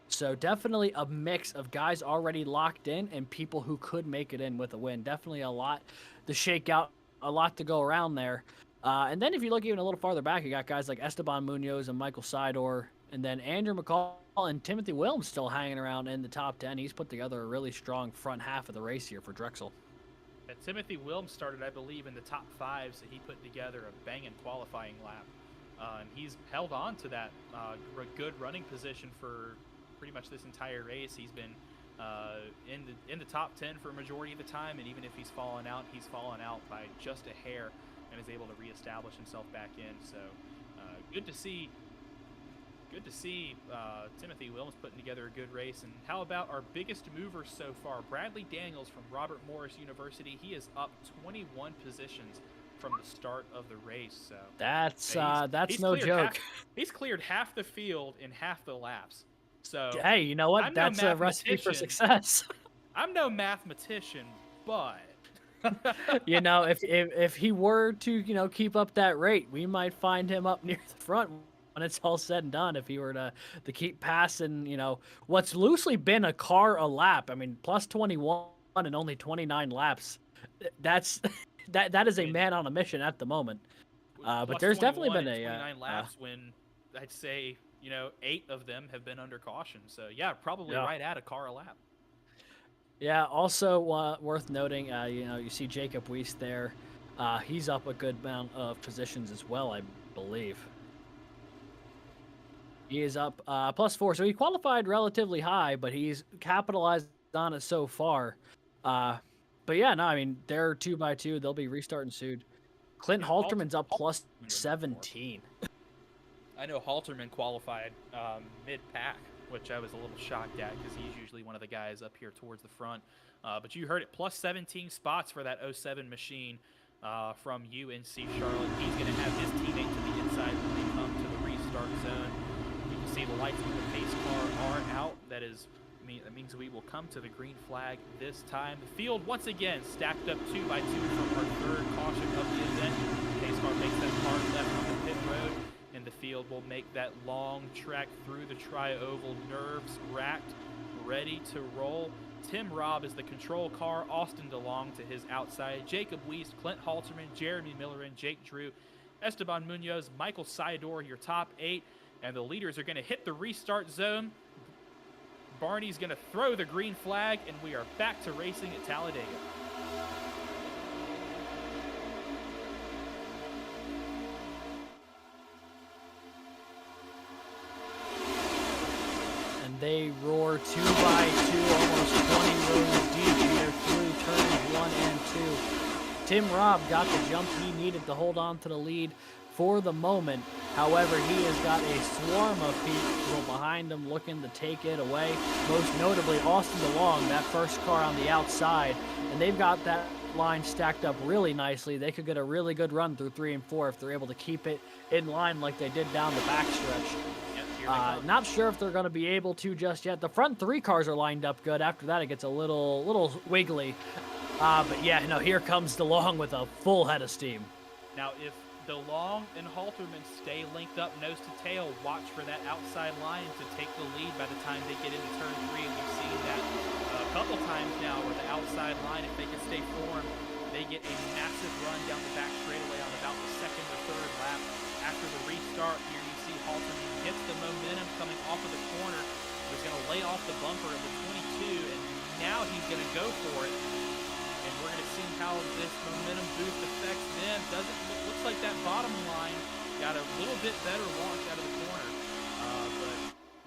So definitely a mix of guys already locked in and people who could make it in with a win. Definitely a lot to shake out, a lot to go around there. And then if you look even a little farther back, you got guys like Esteban Munoz and Michael Sidor, and then Andrew McCall and Timothy Williams still hanging around in the top 10. He's put together a really strong front half of the race here for Drexel. Timothy Williams started, I believe, in the top 5, so he put together a banging qualifying lap. And he's held on to that good running position for pretty much this entire race. He's been in the top 10 for a majority of the time, and even if he's fallen out by just a hair and is able to reestablish himself back in. So good to see Timothy Williams putting together a good race. And how about our biggest mover so far, Bradley Daniels from Robert Morris University? He is up 21 positions from the start of the race. So that's no joke. He's cleared half the field in half the laps. So hey, you know what? That's a recipe for success. I'm no mathematician, but if he were to keep up that rate, we might find him up near the front when it's all said and done. If he were to keep passing, what's loosely been a car a lap. I mean, plus 21 and only 29 laps That's that is I a mean, man on a mission at the moment. But plus there's definitely 21 been in a 29 laps when I'd say, 8 of them have been under caution. So, yeah, probably yeah. right at a car a lap. Yeah, also worth noting, you see Jacob Weiss there. He's up a good amount of positions as well, I believe. He is up +4, so he qualified relatively high, but he's capitalized on it so far. But yeah, no, I mean they're 2x2. They'll be restarting soon. Clint Yeah, Halterman's up Halterman was up 4. +17. I know Halterman qualified mid-pack, which I was a little shocked at because he's usually one of the guys up here towards the front. But you heard it, plus 17 spots for that 07 machine from UNC Charlotte. He's going to have his teammate to the inside when they come to the restart zone. You can see the lights with the pace car are out. That means we will come to the green flag this time. The field, once again, stacked up 2x2 from our third caution of the event. Pace car makes that hard left on the pit road, and the field will make that long trek through the tri-oval, nerves racked, ready to roll. Tim Robb is the control car, Austin DeLong to his outside, Jacob Weiss, Clint Halterman, Jeremy Miller, and Jake Drew, Esteban Munoz, Michael Sidor, your top 8, and the leaders are going to hit the restart zone. Barney's going to throw the green flag, and we are back to racing at Talladega. And they roar 2x2, almost 20 rows deep here through turns 1 and 2. Tim Robb got the jump he needed to hold on to the lead for the moment. However, he has got a swarm of people behind him looking to take it away. Most notably, Austin DeLong, that first car on the outside. And they've got that line stacked up really nicely. They could get a really good run through 3 and 4 if they're able to keep it in line like they did down the backstretch. Not sure if they're going to be able to just yet. The front 3 cars are lined up good. After that, it gets a little wiggly. But yeah, no, here comes DeLong with a full head of steam. Now, if DeLong and Halterman stay linked up nose to tail, watch for that outside line to take the lead by the time they get into turn 3. We've seen that a couple times now where the outside line, if they can stay formed, they get a massive run down the back straightaway on about the 2nd or 3rd lap. After the restart, here you see Halterman hits the momentum coming off of the corner. He's going to lay off the bumper of the 22, and now he's going to go for it. And we're going to see how this momentum boost affects them. Looks like that bottom line got a little bit better launch out of the corner. But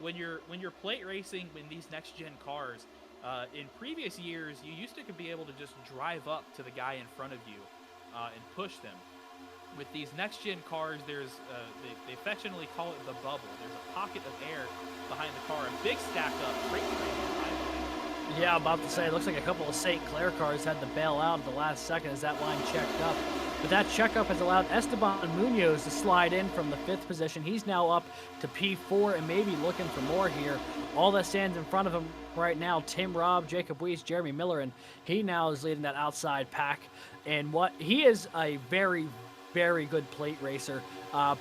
when you're plate racing in these next gen cars, in previous years you used to be able to just drive up to the guy in front of you and push them. With these next gen cars, there's they affectionately call it the bubble. There's a pocket of air behind the car, a big stack up freight train behind it. Yeah, I'm about to say, it looks like a couple of St. Clair cars had to bail out at the last second as that line checked up. But that checkup has allowed Esteban Munoz to slide in from the 5th position. He's now up to P4 and maybe looking for more here. All that stands in front of him right now, Tim Robb, Jacob Weiss, Jeremy Miller, and he now is leading that outside pack. And he is a very, very good plate racer.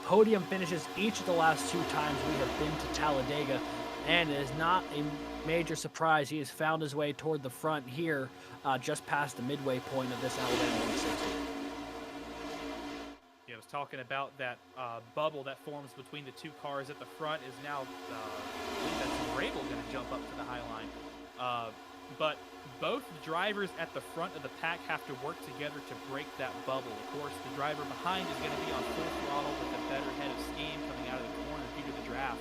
Podium finishes each of the last 2 times we have been to Talladega, and it is not a major surprise. He has found his way toward the front here, just past the midway point of this Alabama 160. Yeah, I was talking about that bubble that forms between the 2 cars at the front is now, I believe that's Vrabel going to jump up to the high line. But both drivers at the front of the pack have to work together to break that bubble. Of course, the driver behind is going to be on full throttle with a better head of steam coming out of the corner due to the draft.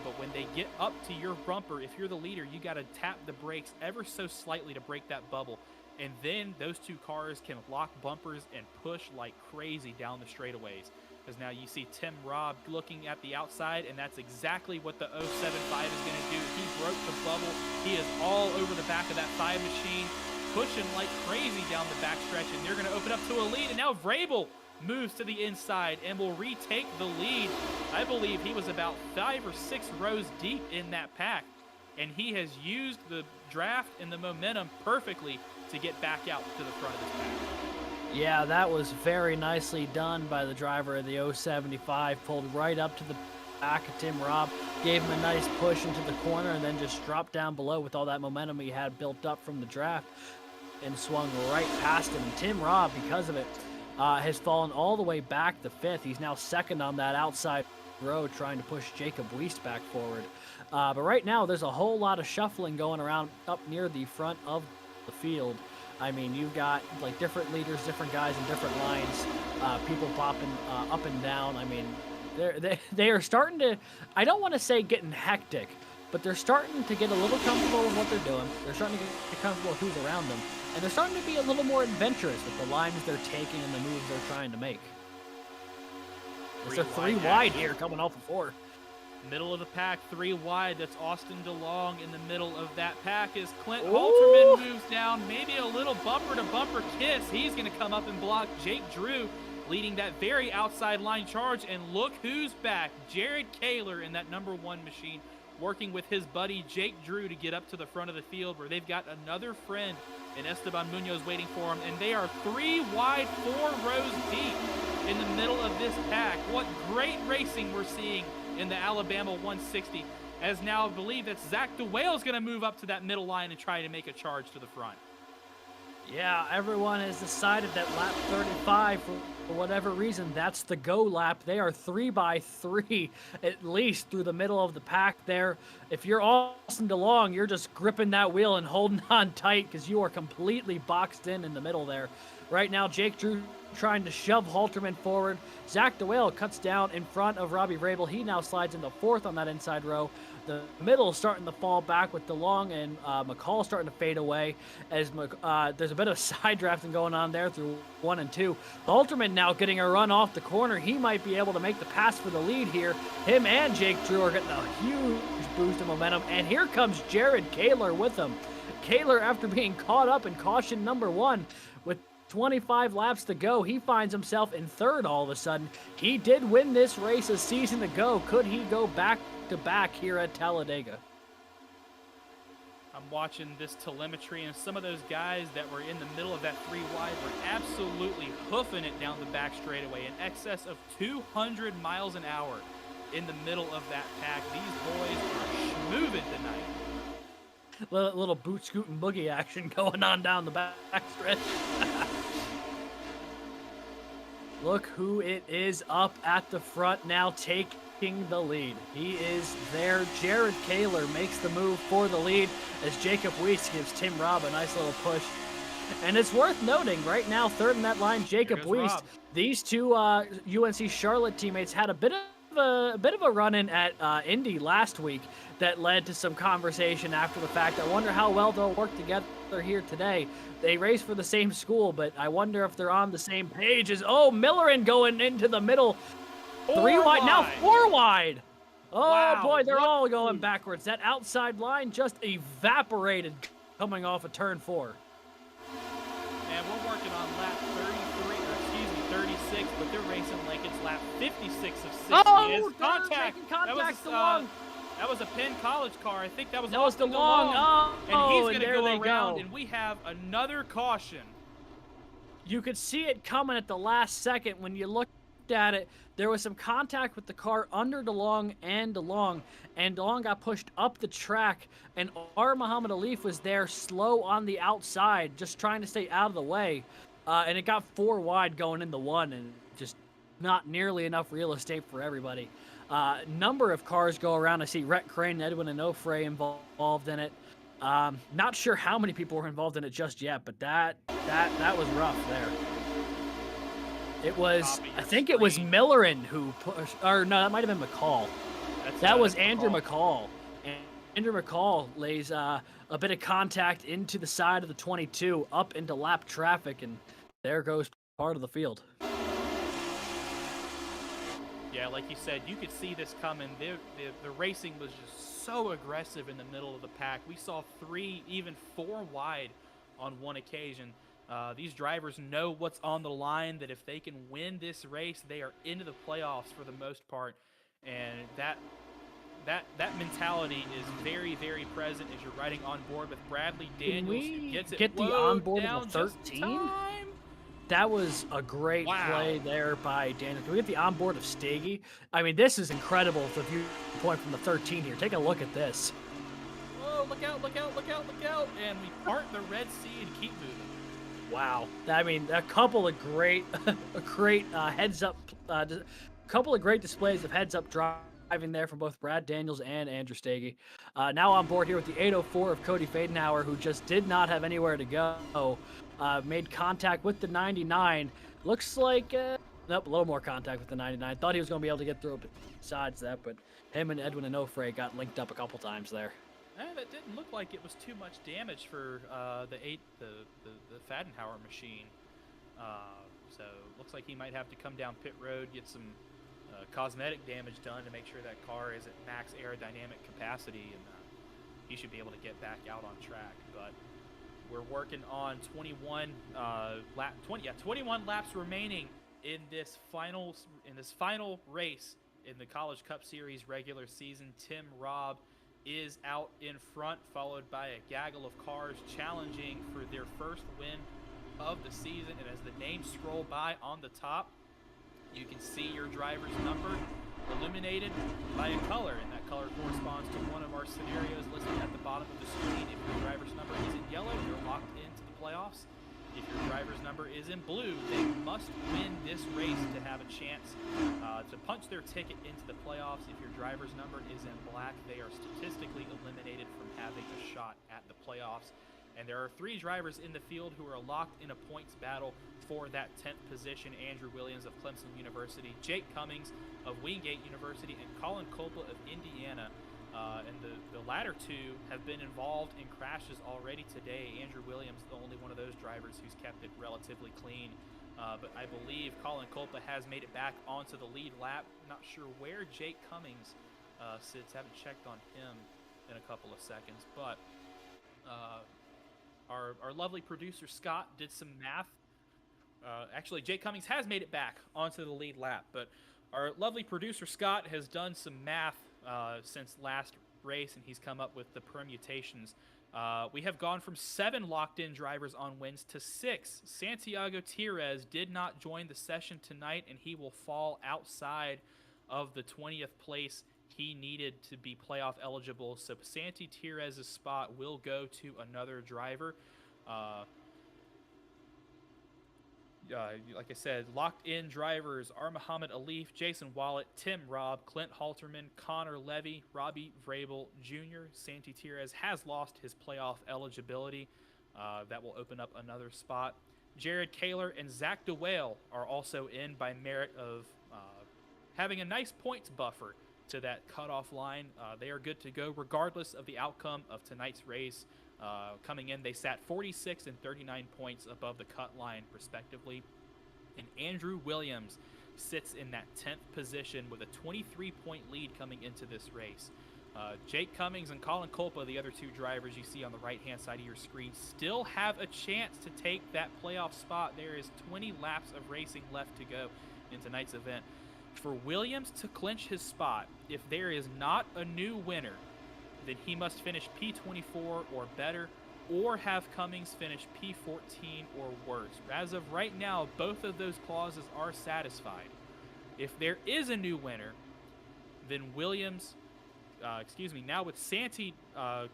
But when they get up to your bumper, if you're the leader, you got to tap the brakes ever so slightly to break that bubble. And then those 2 cars can lock bumpers and push like crazy down the straightaways. Because now you see Tim Robb looking at the outside, and that's exactly what the 075 is going to do. He broke the bubble. He is all over the back of that 5 machine, pushing like crazy down the backstretch, and they're going to open up to a lead. And now Vrabel moves to the inside and will retake the lead. I believe he was about 5 or 6 rows deep in that pack, and he has used the draft and the momentum perfectly to get back out to the front of this pack. Yeah, that was very nicely done by the driver of the 075. Pulled right up to the back of Tim Robb, gave him a nice push into the corner, and then just dropped down below with all that momentum he had built up from the draft. and swung right past him. Tim Robb, because of it, has fallen all the way back to 5th. He's now 2nd on that outside row, trying to push Jacob Wiest back forward. But right now, there's a whole lot of shuffling going around up near the front of the field. I mean, you've got like different leaders, different guys in different lines, people popping up and down. I mean, they are starting to, I don't want to say getting hectic, but they're starting to get a little comfortable with what they're doing. They're starting to get comfortable with who's around them. And they're starting to be a little more adventurous with the lines they're taking and the moves they're trying to make. They're 3 wide here coming off of 4. Middle of the pack, 3 wide. That's Austin DeLong in the middle of that pack as Clint Halterman moves down. Maybe a little bumper-to-bumper kiss. He's going to come up and block Jake Drew, leading that very outside line charge. And look who's back. Jared Kaler in that number 1 machine, working with his buddy Jake Drew to get up to the front of the field, where they've got another friend in Esteban Munoz waiting for him. And they are 3 wide, 4 rows deep in the middle of this pack. What great racing we're seeing in the Alabama 160, as now I believe that Zach DeWale is going to move up to that middle line and try to make a charge to the front. Yeah, everyone has decided that lap 35, for whatever reason, that's the go lap. They are 3 by 3 at least through the middle of the pack there. If you're Austin DeLong, you're just gripping that wheel and holding on tight because you are completely boxed in the middle there. Right now, Jake Drew trying to shove Halterman forward. Zach DeWale cuts down in front of Robbie Rabel. He now slides into 4th on that inside row. The middle is starting to fall back with DeLong and McCall starting to fade away as there's a bit of side drafting going on there through 1 and 2. Halterman now getting a run off the corner. He might be able to make the pass for the lead here. Him and Jake Drew are getting a huge boost of momentum. And here comes Jared Kaler with him. Kaler, after being caught up in caution number 1 with 25 laps to go, he finds himself in 3rd all of a sudden. He did win this race a season ago. Could he go back to back here at Talladega? I'm watching this telemetry, and some of those guys that were in the middle of that 3 wide were absolutely hoofing it down the back straightaway in excess of 200 miles an hour in the middle of that pack. These boys are schmoovin' tonight. Little boot scoot and boogie action going on down the back stretch. Look who it is up at the front now, taking the lead. He is there. Jared Kaler makes the move for the lead as Jacob Wiest gives Tim Robb a nice little push. And it's worth noting, right now, 3rd in that line, Jacob Wiest. These 2 UNC Charlotte teammates had a bit of a run-in at Indy last week that led to some conversation after the fact. I wonder how well they'll work together here today. They race for the same school, but I wonder if they're on the same page as, Millerin going into the middle. 3 wide, now 4 wide. Oh, wow, boy, they're all going backwards. That outside line just evaporated coming off of turn 4. And we're working on lap 36, but they're racing like it's lap 56 of 60. Oh, contact. That was a Penn College car. I think that was DeLong. Oh, and he's going to go around, go. and we have another caution. You could see it coming at the last second. When you looked at it, there was some contact with the car under DeLong, and DeLong got pushed up the track, and Muhammad Alif was there slow on the outside, just trying to stay out of the way. And it got 4 wide going into 1, and just not nearly enough real estate for everybody. Number of cars go around. I see Rhett Crane, Edwin Onofre involved in it. Not sure how many people were involved in it just yet, but that was rough there. It was, I think it was Millerin who pushed, or no, that might have been McCall. That was Andrew McCall. And Andrew McCall lays a bit of contact into the side of the 22, up into lap traffic, and there goes part of the field. Yeah, like you said, you could see this coming. The racing was just so aggressive in the middle of the pack. We saw 3, even 4 wide on one occasion. These drivers know what's on the line, that if they can win this race, they are into the playoffs for the most part. And that mentality is very, very present as you're riding on board with Bradley Daniels. Can we gets it get the onboard down of the 13? That was a great play there by Daniel. Can we get the onboard of Stagey? I mean, this is incredible. The viewpoint from the 13 here. Take a look at this. Whoa, out, look out, look out, look out, look out. And we part the Red Sea and keep moving. Wow. I mean, a couple of great, heads up, couple of great displays of heads up driving there from both Brad Daniels and Andrew Stagey. Now on board here with the 804 of Cody Fadenhauer, who just did not have anywhere to go. Made contact with the 99. Looks like, nope, a little more contact with the 99. Thought he was going to be able to get through besides that, but him and Edwin Onofre got linked up a couple times there. That didn't look like it was too much damage for the Fadenhauer machine. So looks like he might have to come down pit road, get some cosmetic damage done to make sure that car is at max aerodynamic capacity, and he should be able to get back out on track. But we're working on 21 laps remaining in this final race in the College Cup Series regular season. Tim Robb is out in front, followed by a gaggle of cars challenging for their first win of the season. And as the names scroll by on the top, you can see your driver's number illuminated by a color, and that color corresponds to one of our scenarios listed at the bottom of the screen. If your driver's number is in yellow, you're locked into the playoffs. If your driver's number is in blue, they must win this race to have a chance to punch their ticket into the playoffs. If your driver's number is in black, they are statistically eliminated from having a shot at the playoffs. And there are 3 drivers in the field who are locked in a points battle for that 10th position: Andrew Williams of Clemson University, Jake Cummings of Wingate University, and Colin Coppola of Indiana. And the latter 2 have been involved in crashes already today. Andrew Williams, the only one of those drivers who's kept it relatively clean. But I believe Colin Coppola has made it back onto the lead lap. Not sure where Jake Cummings sits. Haven't checked on him in a couple of seconds. But our lovely producer Scott did some math. Actually, Jake Cummings has made it back onto the lead lap, but our lovely producer Scott has done some math since last race, and he's come up with the permutations. We have gone from 7 locked-in drivers on wins to 6. Santiago Tires did not join the session tonight, and he will fall outside of the 20th place he needed to be playoff eligible. So Santi Tires' spot will go to another driver. Like I said, locked-in drivers are Muhammad Alif, Jason Wallet, Tim Robb, Clint Halterman, Connor Levy, Robbie Vrabel Jr. Santi Tires has lost his playoff eligibility. That will open up another spot. Jared Kaler and Zach DeWale are also in by merit of having a nice points buffer to that cutoff line. They are good to go regardless of the outcome of tonight's race. Coming in, they sat 46 and 39 points above the cut line, respectively. And Andrew Williams sits in that 10th position with a 23-point lead coming into this race. Jake Cummings and Colin Coppola, the other 2 drivers you see on the right-hand side of your screen, still have a chance to take that playoff spot. There is 20 laps of racing left to go in tonight's event. For Williams to clinch his spot, if there is not a new winner, then he must finish P24 or better, or have Cummings finish P14 or worse. As of right now, both of those clauses are satisfied. If there is a new winner, then Williams, now with Santi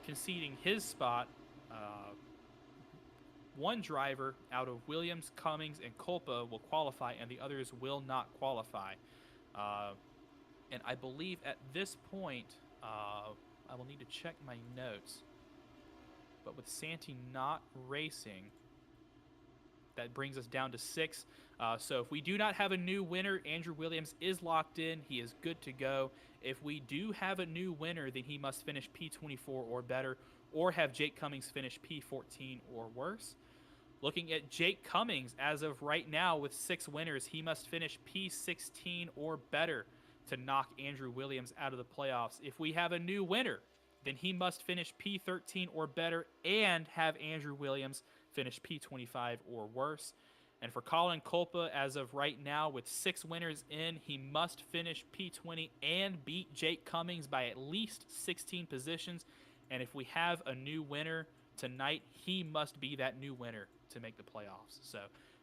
conceding his spot, 1 driver out of Williams, Cummings, and Culpa will qualify, and the others will not qualify. And I believe at this point, I will need to check my notes, but with Santi not racing, that brings us down to 6. So if we do not have a new winner, Andrew Williams is locked in. He is good to go. If we do have a new winner, then he must finish P24 or better, or have Jake Cummings finish P14 or worse. Looking at Jake Cummings, as of right now, with 6 winners, he must finish P16 or better to knock Andrew Williams out of the playoffs. If we have a new winner, then he must finish P13 or better and have Andrew Williams finish P25 or worse. And for Colin Culpa, as of right now, with 6 winners in, he must finish P20 and beat Jake Cummings by at least 16 positions. And if we have a new winner tonight, he must be that new winner to make the playoffs. So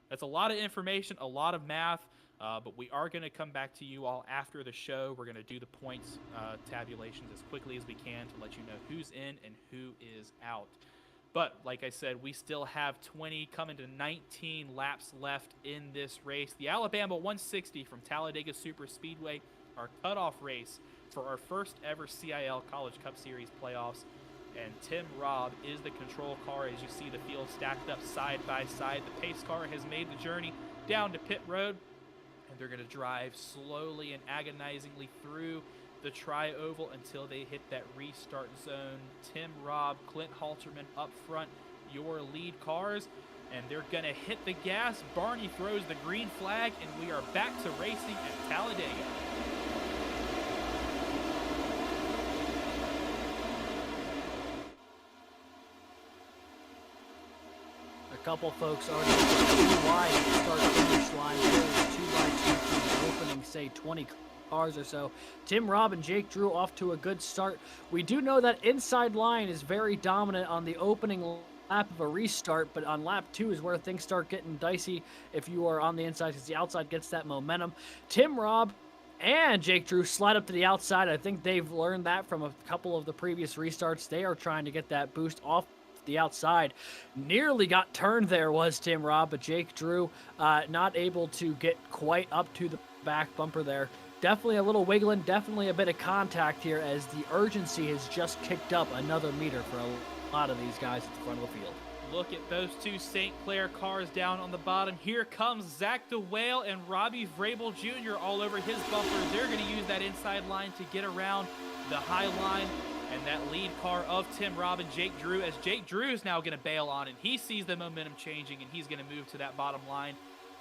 that's a lot of information, a lot of math. But we are going to come back to you all after the show. We're going to do the points tabulations as quickly as we can to let you know who's in and who is out. But like I said, we still have 20 coming to 19 laps left in this race. The Alabama 160 from Talladega Super Speedway, our cutoff race for our first ever CiL College Cup Series playoffs. And Tim Robb is the control car as you see the field stacked up side by side. The pace car has made the journey down to pit road, and they're going to drive slowly and agonizingly through the tri-oval until they hit that restart zone. Tim Robb, Clint Halterman up front, your lead cars, and they're going to hit the gas. Barney throws the green flag, and we are back to racing at Talladega. A couple folks already too wide start finish line. Really 2 by 2 for the opening, say 20 cars or so. Tim Robb and Jake Drew off to a good start. We do know that inside line is very dominant on the opening lap of a restart, but on lap 2 is where things start getting dicey if you are on the inside, because the outside gets that momentum. Tim Robb and Jake Drew slide up to the outside. I think they've learned that from a couple of the previous restarts. They are trying to get that boost off the outside. Nearly got turned there was Tim Robb, but Jake Drew not able to get quite up to the back bumper there. Definitely a little wiggling, definitely a bit of contact here as the urgency has just kicked up another meter for a lot of these guys at the front of the field. Look at those two St. Clair cars down on the bottom. Here comes Zach DeWale and Robbie Vrabel Jr. all over his bumper. They're going to use that inside line to get around the high line and that lead car of Tim Robb and Jake Drew, as Jake Drew is now going to bail on, and he sees the momentum changing, and he's going to move to that bottom line.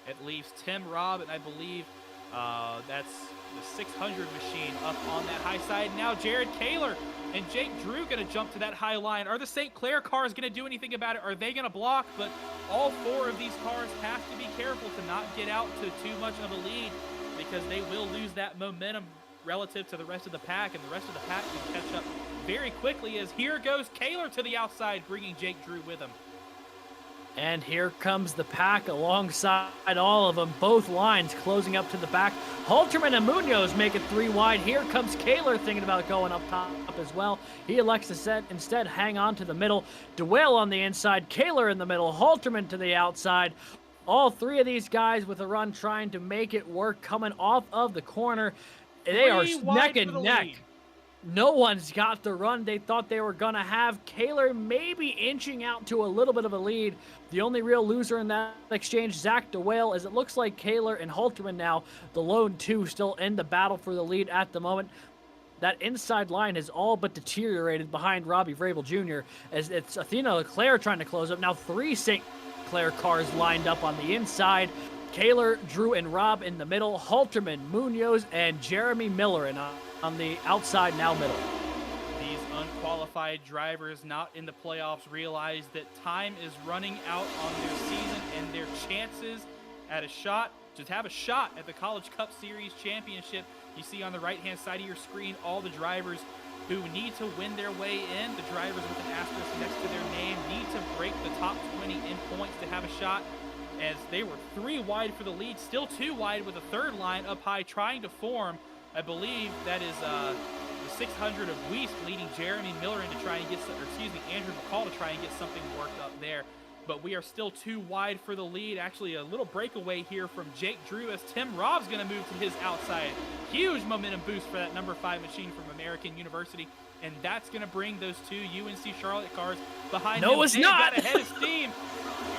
It leaves Tim Robb, and I believe that's the 600 machine up on that high side. Now Jared Kaler and Jake Drew going to jump to that high line. Are the St. Clair cars going to do anything about it? Are they going to block? But all 4 of these cars have to be careful to not get out to too much of a lead, because they will lose that momentum relative to the rest of the pack, and the rest of the pack can catch up very quickly, as here goes Kaler to the outside, bringing Jake Drew with him. And here comes the pack alongside all of them, both lines closing up to the back. Halterman and Munoz make it 3 wide. Here comes Kaler thinking about going up top as well. He elects to instead hang on to the middle. DeWale on the inside, Kaler in the middle, Halterman to the outside. All 3 of these guys with a run trying to make it work, coming off of the corner. They are neck and neck. Lead. No one's got the run they thought they were going to have. Kaler maybe inching out to a little bit of a lead. The only real loser in that exchange, Zach DeWale, as it looks like Kaler and Halterman now, the lone 2, still in the battle for the lead at the moment. That inside line has all but deteriorated behind Robbie Vrabel Jr., as it's Athena Leclerc trying to close up. Now 3 St. Clair cars lined up on the inside. Kaler, Drew, and Robb in the middle. Halterman, Munoz, and Jeremy Miller on the outside, now middle. These unqualified drivers not in the playoffs realize that time is running out on their season, and their chances at to have a shot at the College Cup Series championship. You see on the right-hand side of your screen all the drivers who need to win their way in. The drivers with an asterisk next to their name need to break the top 20 in points to have a shot, as they were 3 wide for the lead, still 2 wide with a third line up high trying to form. I believe that is the 600 of Weist leading Jeremy Miller in to try and get Andrew McCall to try and get something worked up there. But we are still 2 wide for the lead. Actually, a little breakaway here from Jake Drew, as Tim Robb's going to move to his outside. Huge momentum boost for that number 5 machine from American University. And that's going to bring those 2 UNC Charlotte cars behind him. No, it's not. Got ahead of steam.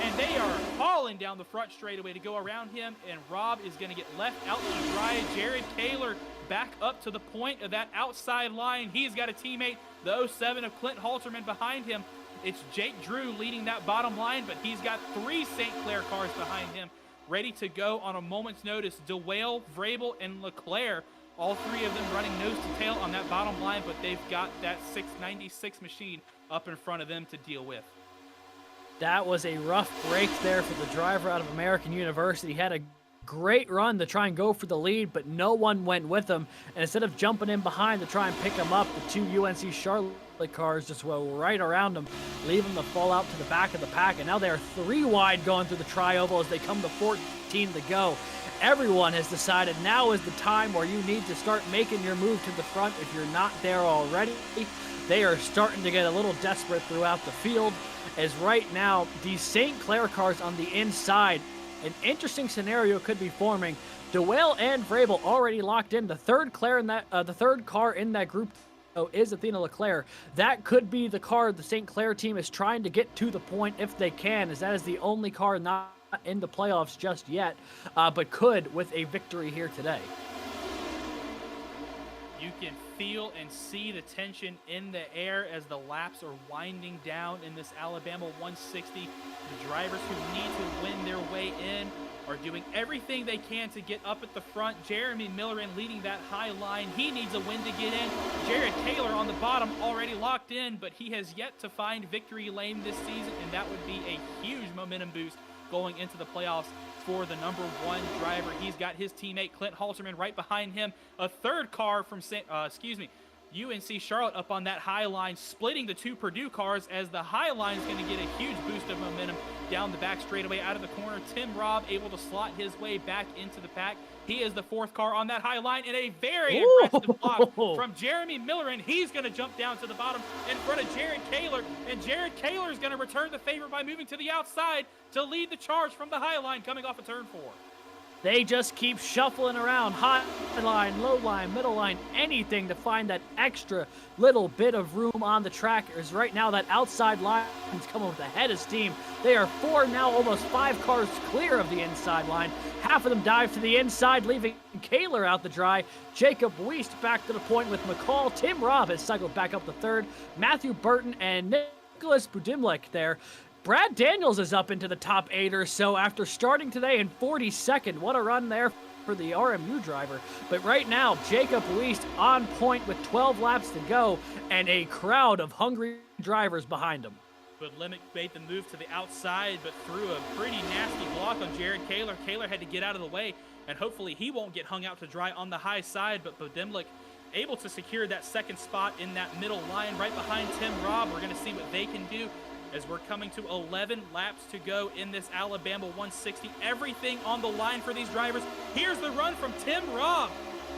And they are hauling down the front straightaway to go around him. And Robb is going to get left out to dry. Jared Kaler back up to the point of that outside line. He's got a teammate, the 07 of Clint Halterman, behind him. It's Jake Drew leading that bottom line, but he's got 3 St. Clair cars behind him, ready to go on a moment's notice. DeWale, Vrabel, and Leclerc, all 3 of them running nose to tail on that bottom line, but they've got that 696 machine up in front of them to deal with. That was a rough break there for the driver out of American University. He had a great run to try and go for the lead, but no one went with him. And instead of jumping in behind to try and pick him up, the 2 UNC Charlotte cars just went right around him, leaving him to fall out to the back of the pack. And now they are 3 wide going through the tri-oval as they come to 14 to go. everyone has decided now is the time where you need to start making your move to the front if you're not there already. They are starting to get a little desperate throughout the field, as right now, these St. Clair cars on the inside, an interesting scenario could be forming. DeWail and Vrabel already locked in. The third car in that group is Athena Leclerc. That could be the car the St. Clair team is trying to get to the point if they can, as that is the only car not in the playoffs just yet, but could with a victory here today. You can feel and see the tension in the air as the laps are winding down in this Alabama 160. The drivers who need to win their way in are doing everything they can to get up at the front. Jeremy Miller leading that high line. He needs a win to get in. Jared Taylor on the bottom already locked in, but he has yet to find victory lane this season, and that would be a huge momentum boost going into the playoffs for the number one driver. He's got his teammate Clint Halterman right behind him. A third car from UNC Charlotte up on that high line, splitting the two Purdue cars, as the high line is going to get a huge boost of momentum down the back straightaway out of the corner. Tim Robb able to slot his way back into the pack. He is the fourth car on that high line, and a very aggressive block from Jeremy Miller, and he's going to jump down to the bottom in front of Jared Kaler, and Jared Kaler is going to return the favor by moving to the outside to lead the charge from the high line coming off of turn 4. They just keep shuffling around, high line, low line, middle line, anything to find that extra little bit of room on the track. As right now, that outside line is coming with the head of steam. They are 4, now almost 5 cars clear of the inside line. Half of them dive to the inside, leaving Kaler out the dry. Jacob Weist back to the point with McCall. Tim Robb has cycled back up the third. Matthew Burton and Nicholas Budimlik there. Brad Daniels is up into the top 8 or so after starting today in 42nd. What a run there for the RMU driver. But right now, Jacob Weist on point with 12 laps to go and a crowd of hungry drivers behind him. But Limit made the move to the outside, but threw a pretty nasty block on Jared Kaler. Kaler had to get out of the way, and hopefully he won't get hung out to dry on the high side, but Budimlik able to secure that second spot in that middle line right behind Tim Robb. We're going to see what they can do as we're coming to 11 laps to go in this Alabama 160. Everything on the line for these drivers. Here's the run from Tim Robb.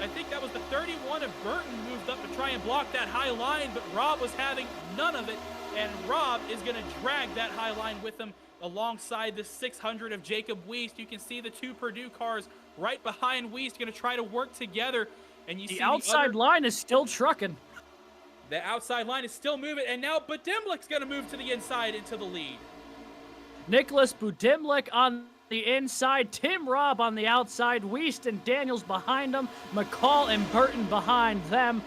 I think that was the 31 of Burton moved up to try and block that high line, but Robb was having none of it, and Robb is going to drag that high line with him alongside the 600 of Jacob Weist. You can see the two Purdue cars right behind Weist going to try to work together, and you see the outside line is still trucking. The outside line is still moving, and now Budimlik's going to move to the inside into the lead. Nicholas Budimlik on the inside, Tim Robb on the outside, Weist and Daniels behind them, McCall and Burton behind them.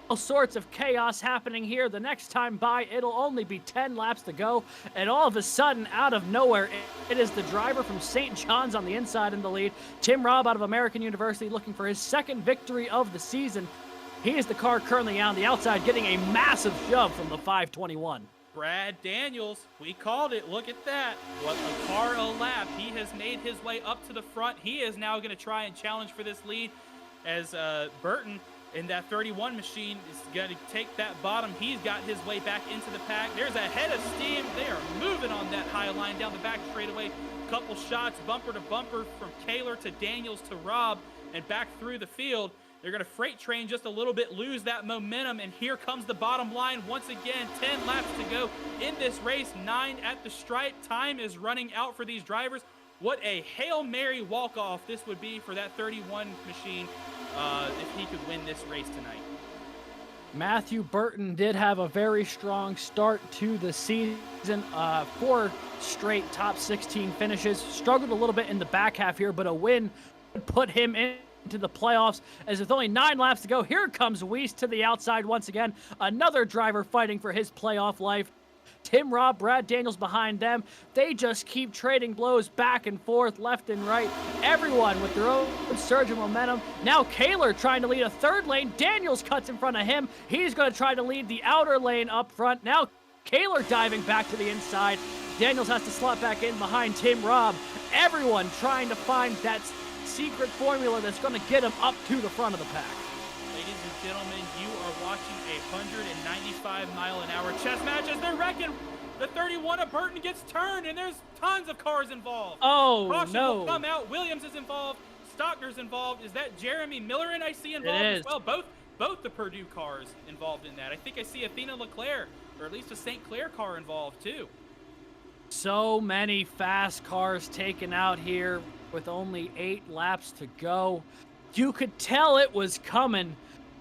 All sorts of chaos happening here. The next time by, it'll only be 10 laps to go, and all of a sudden, out of nowhere, it is the driver from St. John's on the inside in the lead. Tim Robb out of American University looking for his second victory of the season. He is the car currently on the outside, getting a massive shove from the 521. Brad Daniels, we called it. Look at that. What a car a lap. He has made his way up to the front. He is now going to try and challenge for this lead as Burton in that 31 machine is going to take that bottom. He's got his way back into the pack. There's a head of steam. They are moving on that high line down the back straightaway. Couple shots, bumper to bumper, from Kaler to Daniels to Robb and back through the field. They're going to freight train just a little bit, lose that momentum, and here comes the bottom line once again. 10 laps to go in this race, 9 at the stripe. Time is running out for these drivers. What a Hail Mary walk-off this would be for that 31 machine if he could win this race tonight. Matthew Burton did have a very strong start to the season. 4 straight top 16 finishes. Struggled a little bit in the back half here, but a win would put him into the playoffs. As with only 9 laps to go, here comes Weist to the outside once again. Another driver fighting for his playoff life. Tim Robb, Brad Daniels behind them. They just keep trading blows back and forth, left and right. Everyone with their own surge of momentum. Now Kaler trying to lead a third lane. Daniels cuts in front of him. He's going to try to lead the outer lane up front. Now Kaler diving back to the inside. Daniels has to slot back in behind Tim Robb. Everyone trying to find that secret formula that's going to get him up to the front of the pack. Ladies and gentlemen, you are watching a 195-mile-an-hour chess match as they're wrecking. The 31 of Burton gets turned, and there's tons of cars involved. Oh, Caution no. will come out. Williams is involved. Stockner's involved. Is that Jeremy Millerin I see involved It as is. well? Both the Purdue cars involved in that. I think I see Athena Leclerc, or at least a St. Clair car involved too. So many fast cars taken out here with only 8 laps to go. You could tell it was coming.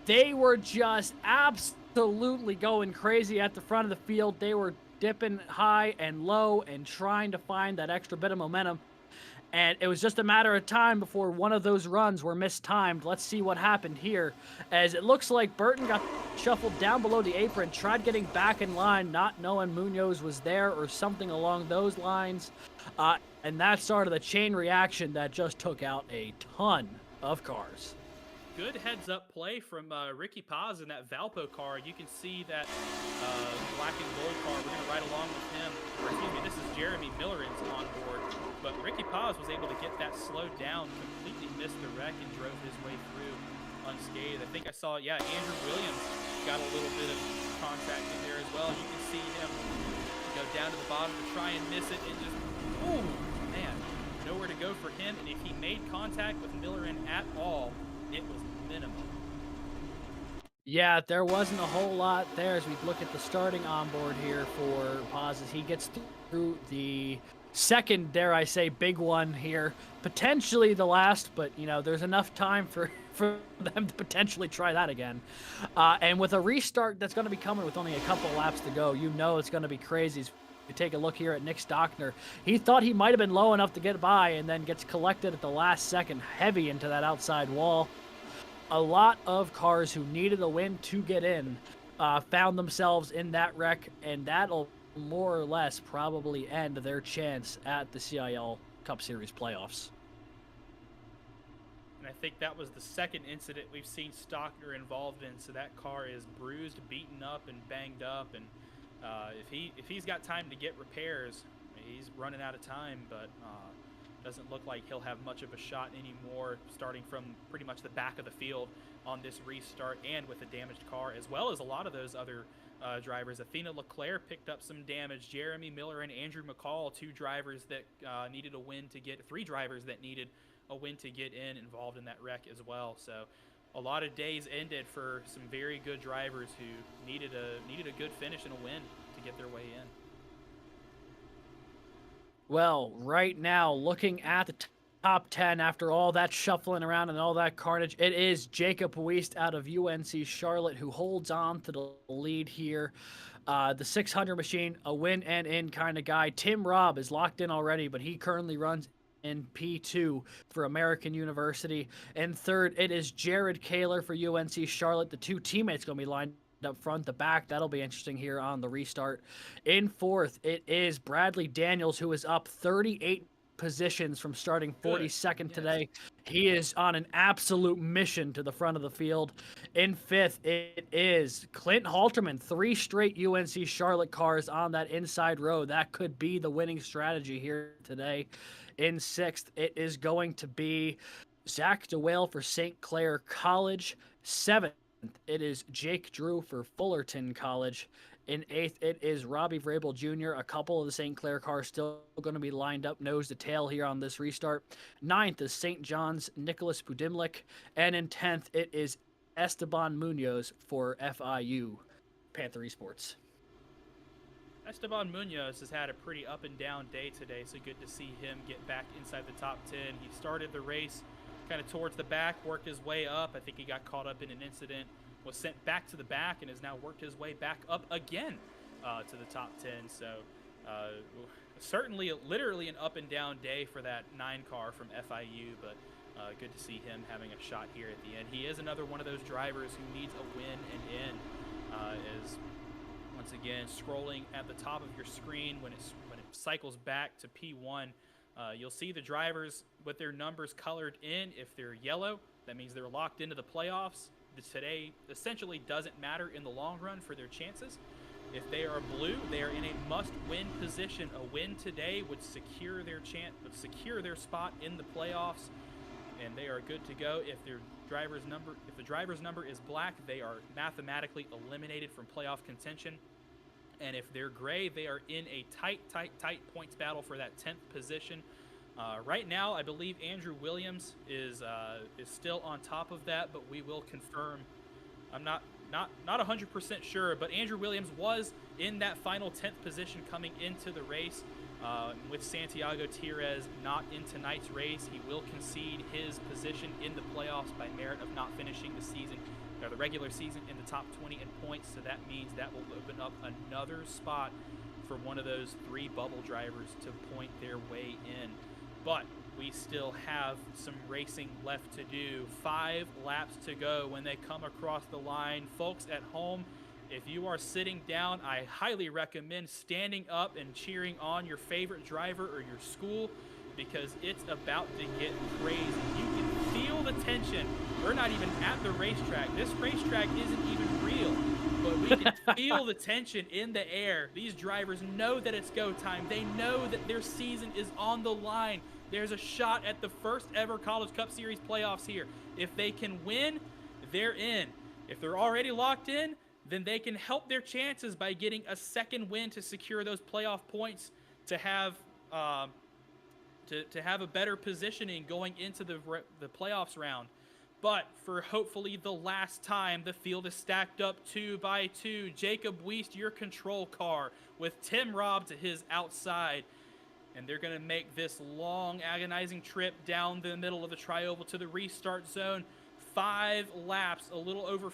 They were just absolutely going crazy at the front of the field. They were dipping high and low and trying to find that extra bit of momentum. And it was just a matter of time before one of those runs were mistimed. Let's see what happened here, as it looks like Burton got shuffled down below the apron, tried getting back in line, not knowing Munoz was there or something along those lines. And that started the chain reaction that just took out a ton of cars. Good heads-up play from Ricky Paz in that Valpo car. You can see that black and gold car. We're going to ride along with him. Or, excuse me, this is Jeremy Millerin's on board. But Ricky Paz was able to get that slowed down, completely missed the wreck, and drove his way through unscathed. I think I saw, Andrew Williams got a little bit of contact in there as well. You can see him go down to the bottom to try and miss it, and just, ooh, man, nowhere to go for him. And if he made contact with Millerin at all, it was minimal. Yeah, there wasn't a whole lot there as we look at the starting onboard here for Paz as he gets through the second, dare I say, big one here. Potentially the last, but, there's enough time for them to potentially try that again. And with a restart that's going to be coming with only a couple laps to go, it's going to be crazy. As you take a look here at Nick Stockner. He thought he might have been low enough to get by and then gets collected at the last second heavy into that outside wall. A lot of cars who needed a win to get in found themselves in that wreck, and that'll more or less probably end their chance at the CiL Cup Series playoffs. And I think that was the second incident we've seen Stockner involved in, so that car is bruised, beaten up, and banged up, and if he's got time to get repairs, he's running out of time, but doesn't look like he'll have much of a shot anymore, starting from pretty much the back of the field on this restart and with a damaged car, as well as a lot of those other drivers. Athena Leclerc picked up some damage. Jeremy Miller and Andrew McCall, 2 drivers that needed a win to get, 3 drivers that needed a win to get involved in that wreck as well. So a lot of days ended for some very good drivers who needed a good finish and a win to get their way in. Well, right now, looking at the top 10 after all that shuffling around and all that carnage, it is Jacob Weist out of UNC Charlotte who holds on to the lead here. The 600 machine, a win and in kind of guy. Tim Robb is locked in already, but he currently runs in P2 for American University. And third, it is Jared Kaler for UNC Charlotte. The 2 teammates going to be lined up front, the back. That'll be interesting here on the restart. In fourth, it is Bradley Daniels, who is up 38 positions from starting 42nd today. He is on an absolute mission to the front of the field. In fifth, it is Clint Halterman, 3 straight UNC Charlotte cars on that inside row. That could be the winning strategy here today. In sixth, it is going to be Zach DeWale for St. Clair College. Seventh, it is Jake Drew for Fullerton College. In eighth, it is Robbie Vrabel Jr. A couple of the St. Clair cars still going to be lined up nose to tail here on this restart. Ninth is St. John's Nicholas Budimlik. And in 10th, it is Esteban Munoz for FIU Panther Esports. Esteban Munoz has had a pretty up and down day today, so good to see him get back inside the top 10. He started the race kind of towards the back, worked his way up. I think he got caught up in an incident, was sent back to the back, and has now worked his way back up again to the top 10. So certainly, literally an up and down day for that 9 car from FIU, but good to see him having a shot here at the end. He is another one of those drivers who needs a win and in. As once again, scrolling at the top of your screen when it cycles back to P1, you'll see the drivers with their numbers colored in. If they're yellow, that means they're locked into the playoffs. Today essentially doesn't matter in the long run for their chances. If they are blue, they are in a must-win position. A win today would secure their spot in the playoffs, and they are good to go. If they're if the driver's number is black, they are mathematically eliminated from playoff contention. And if they're gray, they are in a tight points battle for that 10th position. Right now, I believe Andrew Williams is still on top of that, but we will confirm. I'm not 100% sure, but Andrew Williams was in that final 10th position coming into the race. With Santiago Tires not in tonight's race, he will concede his position in the playoffs by merit of not finishing the regular season in the top 20 in points. So that means that will open up another spot for one of those 3 bubble drivers to point their way in. But we still have some racing left to do. 5 laps to go when they come across the line. Folks at home, if you are sitting down, I highly recommend standing up and cheering on your favorite driver or your school, because it's about to get crazy. You can feel the tension. We're not even at the racetrack. This racetrack isn't even real, but we can feel the tension in the air. These drivers know that it's go time. They know that their season is on the line. There's a shot at the first ever College Cup Series playoffs here. If they can win, they're in. If they're already locked in, then they can help their chances by getting a second win to secure those playoff points to have a better positioning going into the playoffs round. But for hopefully the last time, the field is stacked up 2 by 2. Jacob Wiest, your control car, with Tim Robb to his outside. And they're going to make this long, agonizing trip down the middle of the tri-oval to the restart zone. 5 laps, a little over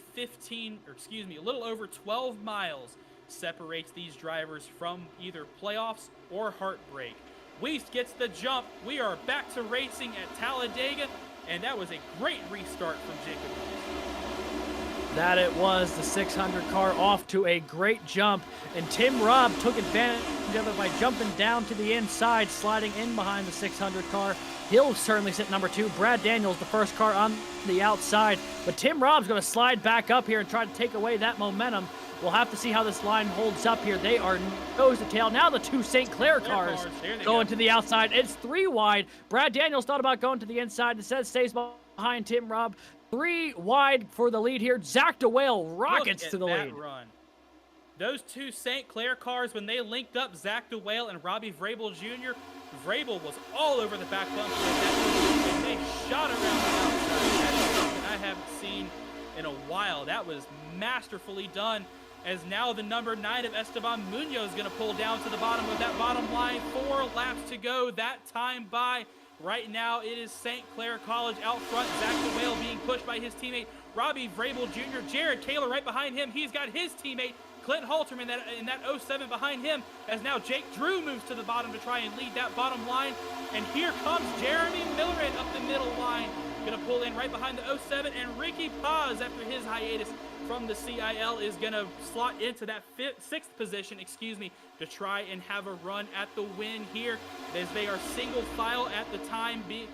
12 miles separates these drivers from either playoffs or heartbreak. Wiest gets the jump. We are back to racing at Talladega, and that was a great restart from Jacob Wiest. That it was. The 600 car off to a great jump, and Tim Robb took advantage of it by jumping down to the inside, sliding in behind the 600 car. He'll certainly sit number 2. Brad Daniels, the first car on the outside, but Tim Robb's going to slide back up here and try to take away that momentum. We'll have to see how this line holds up here. They are nose to tail. Now the 2 St. Clair cars going to the outside. It's 3 wide. Brad Daniels thought about going to the inside. Instead stays behind Tim Robb. 3 wide for the lead here. Zach DeWale rockets to the lead. Run. Those 2 St. Clair cars, when they linked up, Zach DeWale and Robbie Vrabel Jr., Vrabel was all over the back bumper and they shot around the outside. That is something I haven't seen in a while. That was masterfully done, as now the number 9 of Esteban Munoz is going to pull down to the bottom of that bottom line. 4 laps to go. That time by. Right now it is St. Clair College out front. Zach DeWale being pushed by his teammate Robbie Vrabel Jr. Jared Taylor right behind him. He's got his teammate Clint Halterman in that 07 behind him, as now Jake Drew moves to the bottom to try and lead that bottom line. And here comes Jeremy Millerin up the middle line, going to pull in right behind the 07, and Ricky Paz, after his hiatus from the CIL, is going to slot into that 6th position, to try and have a run at the win here, as they are single file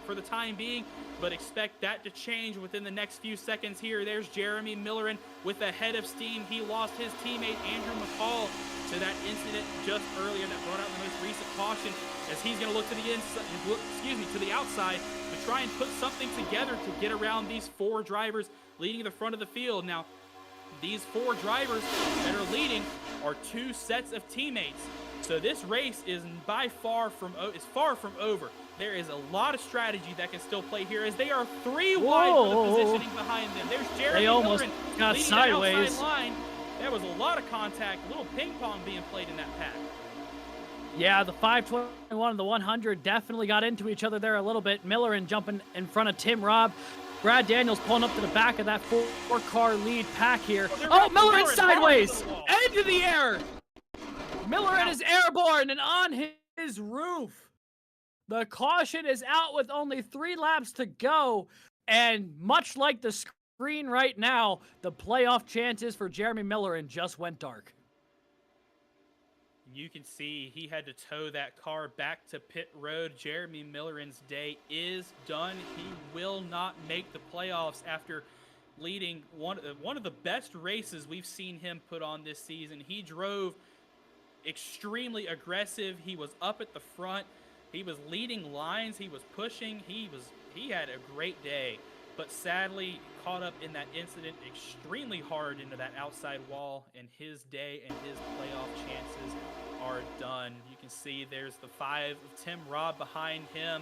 for the time being, but expect that to change within the next few seconds here. There's Jeremy Millerin with a head of steam. He lost his teammate Andrew McCall to that incident just earlier that brought out the most recent caution, as he's going to look to the outside to try and put something together to get around these 4 drivers leading the front of the field. Now, these 4 drivers that are leading are 2 sets of teammates. So this race is far from over. There is a lot of strategy that can still play here, as they are 3 wide for the positioning behind them. There's Jeremy Millerin got sideways. Outside line. There was a lot of contact, a little ping pong being played in that pack. Yeah, the 521 and the 100 definitely got into each other there a little bit. Millerin jumping in front of Tim Robb. Brad Daniels pulling up to the back of that 4-car lead pack here. Oh, Millerin sideways! Into the air! Millerin is airborne and on his roof. The caution is out with only 3 laps to go. And much like the screen right now, the playoff chances for Jeremy Millerin just went dark. You can see he had to tow that car back to pit road. Jeremy Millerin's day is done. He will not make the playoffs after leading one of the best races we've seen him put on this season. He drove extremely aggressive. He was up at the front. He was leading lines. He was pushing. He had a great day. but sadly caught up in that incident extremely hard into that outside wall, and his day and his playoff chances are done. You can see there's the 5 of Tim Robb behind him,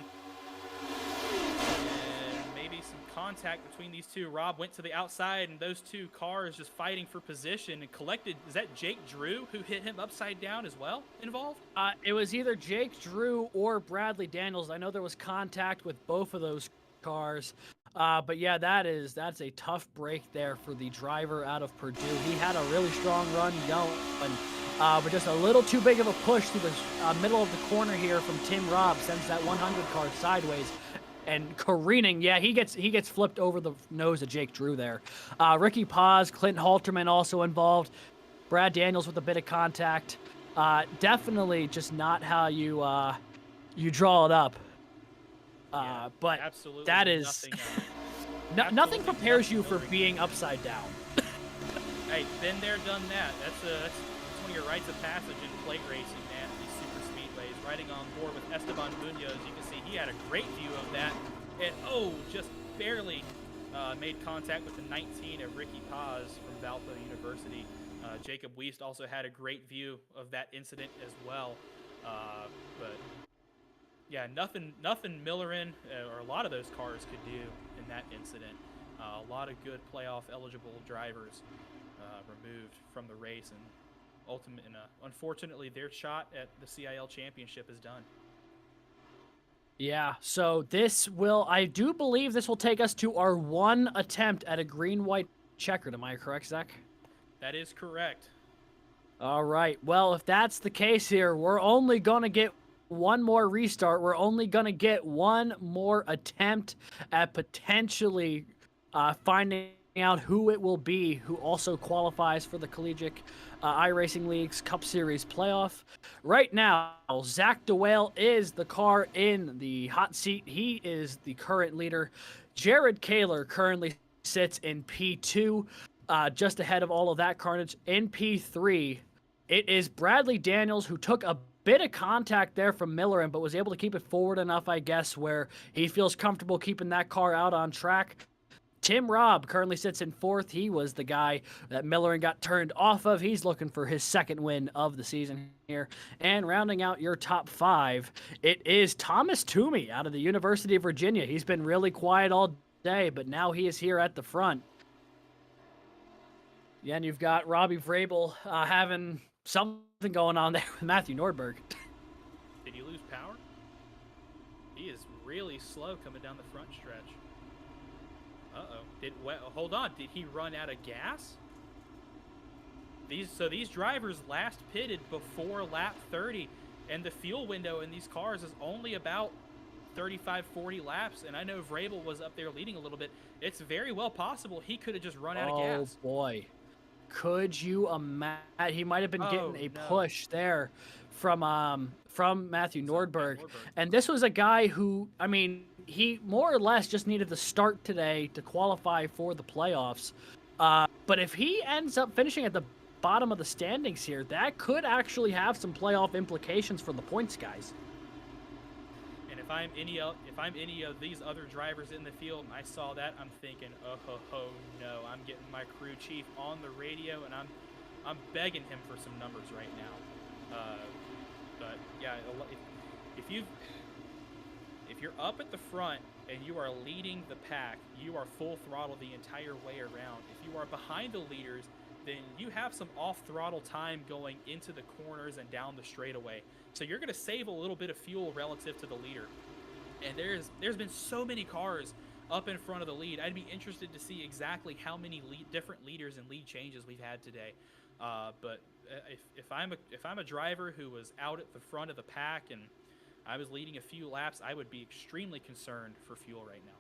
and maybe some contact between these two. Robb went to the outside, and those two cars just fighting for position and collected. Is that Jake Drew who hit him upside down as well involved? It was either Jake Drew or Bradley Daniels. I know there was contact with both of those cars. But yeah, that's a tough break there for the driver out of Purdue. He had a really strong run going, but just a little too big of a push through the middle of the corner here from Tim Robb sends that 100 car sideways and careening. Yeah, he gets flipped over the nose of Jake Drew there. Ricky Paz, Clint Halterman also involved. Brad Daniels with a bit of contact. Definitely just not how you draw it up. But absolutely that is nothing prepares you for being upside down. Hey, been there, done that. That's one of your rites of passage in plate racing, man. These super speedways, riding on board with Esteban Munoz. You can see he had a great view of that, and just barely made contact with the 19 of Ricky Paz from Valpo University. Jacob Wiest also had a great view of that incident as well, but. Yeah, nothing Millerin or a lot of those cars could do in that incident. A lot of good playoff eligible drivers removed from the race, and unfortunately their shot at the CIL championship is done. Yeah, so I do believe this will take us to our one attempt at a green-white checkered. Am I correct, Zach? That is correct. All right. Well, if that's the case here, we're only going to get one more restart. We're only going to get one more attempt at potentially finding out who it will be who also qualifies for the Collegiate iRacing League's Cup Series playoff. Right now, Zach DeWale is the car in the hot seat. He is the current leader. Jared Kaler currently sits in P2, just ahead of all of that carnage. In P3, it is Bradley Daniels, who took a bit of contact there from Millerin, but was able to keep it forward enough, I guess, where he feels comfortable keeping that car out on track. Tim Robb currently sits in 4th. He was the guy that Millerin got turned off of. He's looking for his 2nd win of the season here. And rounding out your top 5, it is Thomas Toomey out of the University of Virginia. He's been really quiet all day, but now he is here at the front. Yeah, and you've got Robbie Vrabel having something going on there with Matthew Nordberg. Did he lose power? He is really slow coming down the front stretch. Hold on. Did he run out of gas? These drivers last pitted before lap 30, and the fuel window in these cars is only about 35, 40 laps, and I know Vrabel was up there leading a little bit. It's very well possible he could have just run out of gas. Oh, boy. Could you imagine? He might have been getting a push there from Matthew Nordberg. And this was a guy who, I mean, he more or less just needed the start today to qualify for the playoffs. But if he ends up finishing at the bottom of the standings here, that could actually have some playoff implications for the points guys. And if I'm any of these other drivers in the field and I saw that, I'm thinking, oh no, I'm getting my crew chief on the radio and I'm begging him for some numbers right now. But yeah, if you're up at the front and you are leading the pack, you are full throttle the entire way around. If you are behind the leaders, then you have some off-throttle time going into the corners and down the straightaway. So you're going to save a little bit of fuel relative to the leader. And there's been so many cars up in front of the lead. I'd be interested to see exactly how many different leaders and lead changes we've had today. But if I'm a driver who was out at the front of the pack and I was leading a few laps, I would be extremely concerned for fuel right now.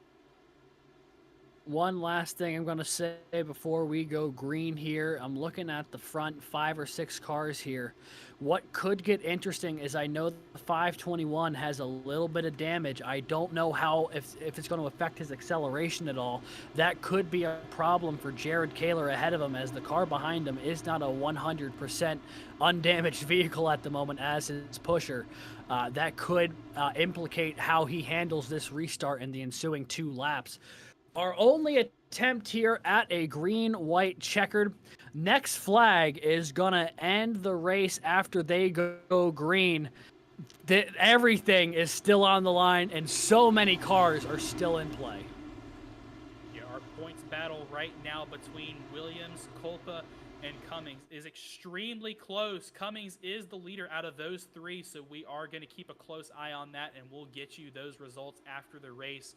One last thing I'm going to say before we go green here. I'm looking at the front 5 or 6 cars here. What could get interesting is I know the 521 has a little bit of damage. I don't know how if it's going to affect his acceleration at all. That could be a problem for Jared Kaler ahead of him, as the car behind him is not a 100% undamaged vehicle at the moment as his pusher. That could implicate how he handles this restart in the ensuing 2 laps. Our only attempt here at a green-white checkered. Next flag is gonna end the race after they go green. Everything is still on the line, and so many cars are still in play. Yeah, our points battle right now between Williams, Culpa, and Cummings is extremely close. Cummings is the leader out of those three, so we are going to keep a close eye on that, and we'll get you those results after the race.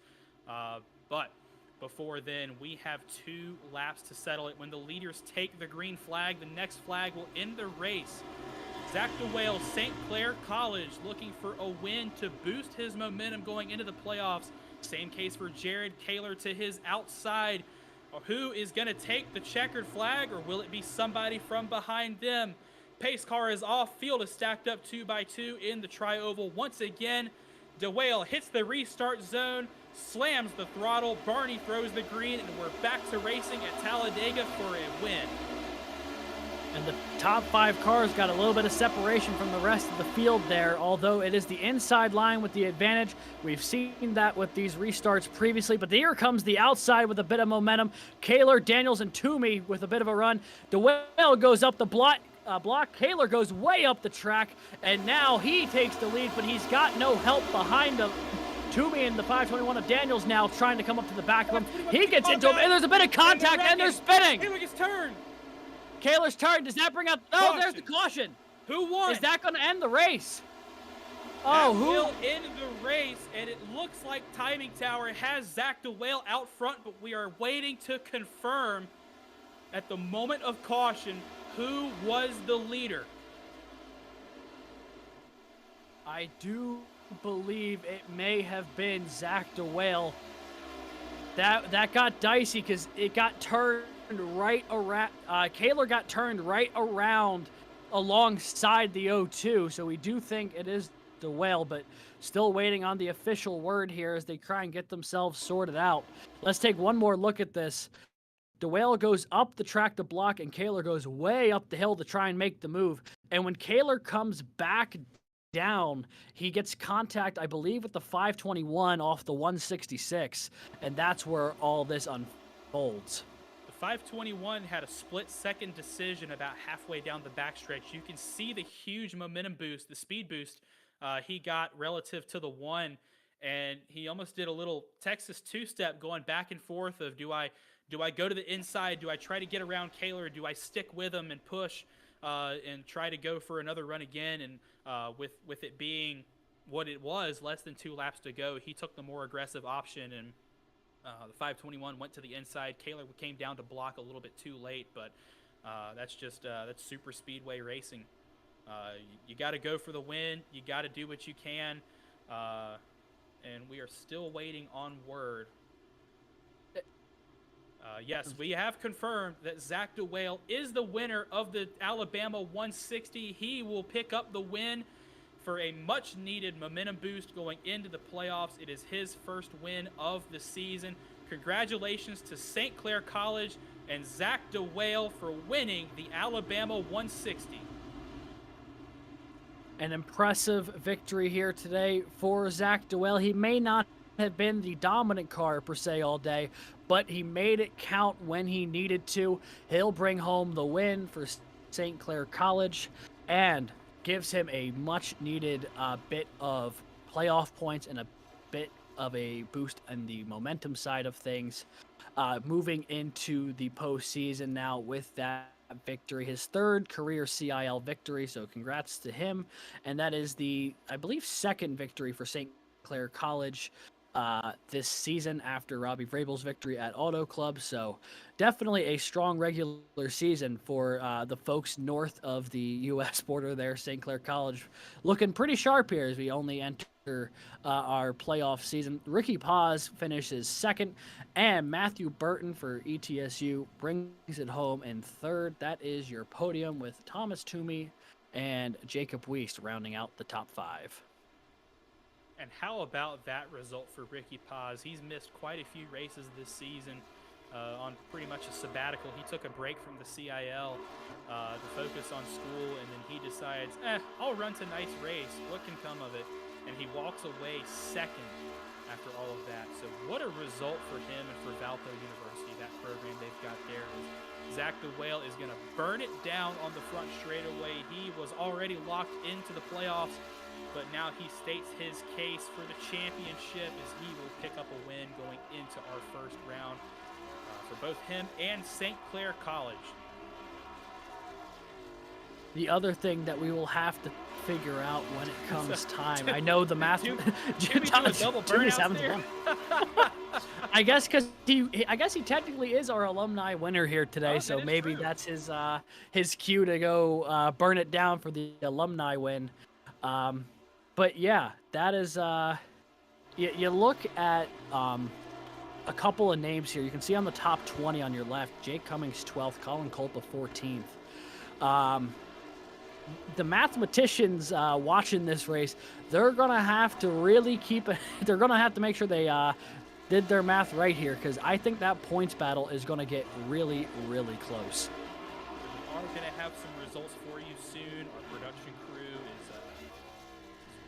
But before then, we have 2 laps to settle it. When the leaders take the green flag, the next flag will end the race. Zach DeWale, St. Clair College, looking for a win to boost his momentum going into the playoffs. Same case for Jared Kaler to his outside. Who is going to take the checkered flag, or will it be somebody from behind them? Pace car is off. Field is stacked up 2 by 2 in the tri-oval. Once again, DeWale hits the restart zone, slams the throttle. Barney throws the green, and we're back to racing at Talladega for a win. And the top 5 cars got a little bit of separation from the rest of the field there, although it is the inside line with the advantage. We've seen that with these restarts previously, but here comes the outside with a bit of momentum. Kaler, Daniels, and Toomey with a bit of a run. DeWale goes up the block. Kaler goes way up the track, and now he takes the lead, but he's got no help behind him. Toomey in the 521 of Daniels now trying to come up to the back of him. He gets into him, and there's a bit of contact, and they're spinning. Kaler gets turned. Kaler's turn. Does that bring up? Oh, there's the caution. Who won? Is that going to end the race? Oh, who will end the race? And it looks like Timing Tower has Zach DeWale out front, but we are waiting to confirm at the moment of caution who was the leader. I do believe it may have been Zach DeWale. That got dicey because it got turned right around. Kaler got turned right around alongside the O2, so we do think it is DeWale, but still waiting on the official word here as they try and get themselves sorted out. Let's take one more look at this. DeWale goes up the track to block, and Kaler goes way up the hill to try and make the move. And when Kaler comes back down, he gets contact, I believe, with the 521 off the 166, and that's where all this unfolds. 521 had a split-second decision about halfway down the backstretch. You can see the huge momentum boost, the speed boost he got relative to the 1, and he almost did a little Texas two-step going back and forth of do I go to the inside, do I try to get around Kaler, do I stick with him and push and try to go for another run again, and with it being what it was, less than 2 laps to go, he took the more aggressive option, and the 521 went to the inside. Kaler came down to block a little bit too late, but that's super speedway racing. You got to go for the win. You got to do what you can, and we are still waiting on word. Yes, we have confirmed that Zach DeWale is the winner of the Alabama 160. He will pick up the win for a much-needed momentum boost going into the playoffs. It is his first win of the season. Congratulations to St. Clair College and Zach DeWale for winning the Alabama 160. An impressive victory here today for Zach DeWale. He may not have been the dominant car per se all day, but he made it count when he needed to. He'll bring home the win for St. Clair College and gives him a much-needed bit of playoff points and a bit of a boost in the momentum side of things. Moving into the postseason now with that victory, his 3rd career CIL victory, so congrats to him. And that is the, I believe, 2nd victory for St. Clair College this season after Robbie Vrabel's victory at Auto Club. So definitely a strong regular season for the folks north of the U.S. border there. St. Clair College looking pretty sharp here as we only enter our playoff season. Ricky Paz finishes 2nd, and Matthew Burton for ETSU brings it home in 3rd. That is your podium with Thomas Toomey and Jacob Wiest rounding out the top 5. And how about that result for Ricky Paz? He's missed quite a few races this season on pretty much a sabbatical. He took a break from the CIL to focus on school, and then he decides, I'll run tonight's race. What can come of it? And he walks away 2nd after all of that. So what a result for him and for Valpo University. That program they've got there is Zach the Whale is going to burn it down on the front straightaway. He was already locked into the playoffs, but now he states his case for the championship as he will pick up a win going into our first round for both him and St. Clair College. The other thing that we will have to figure out when it comes time. I know the math. Jimmy do a double burnout there. I guess because he technically is our alumni winner here today, so maybe true. that's his cue to go burn it down for the alumni win. But yeah, that is you look at a couple of names here. You can see on the top 20 on your left, Jake Cummings 12th, Colin Culpa 14th. The mathematicians watching this race, they're gonna have to really keep it. They're gonna have to make sure they did their math right here, because I think that points battle is gonna get really, really close. We are gonna have some results for you soon. Our production crew is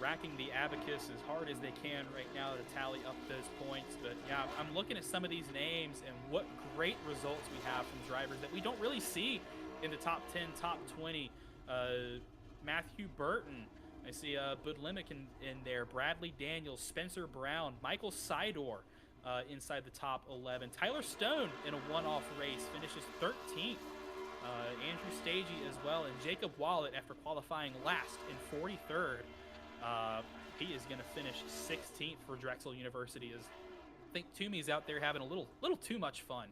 racking the abacus as hard as they can right now to tally up those points. But yeah, I'm looking at some of these names and what great results we have from drivers that we don't really see in the top 10, top 20. Matthew Burton, I see Bud Lemick in there, Bradley Daniels, Spencer Brown, Michael Sidor inside the top 11. Tyler Stone in a one-off race finishes 13th. Andrew Stagey as well, and Jacob Wallet after qualifying last in 43rd. He is going to finish 16th for Drexel University. As I think Toomey's out there having a little too much fun.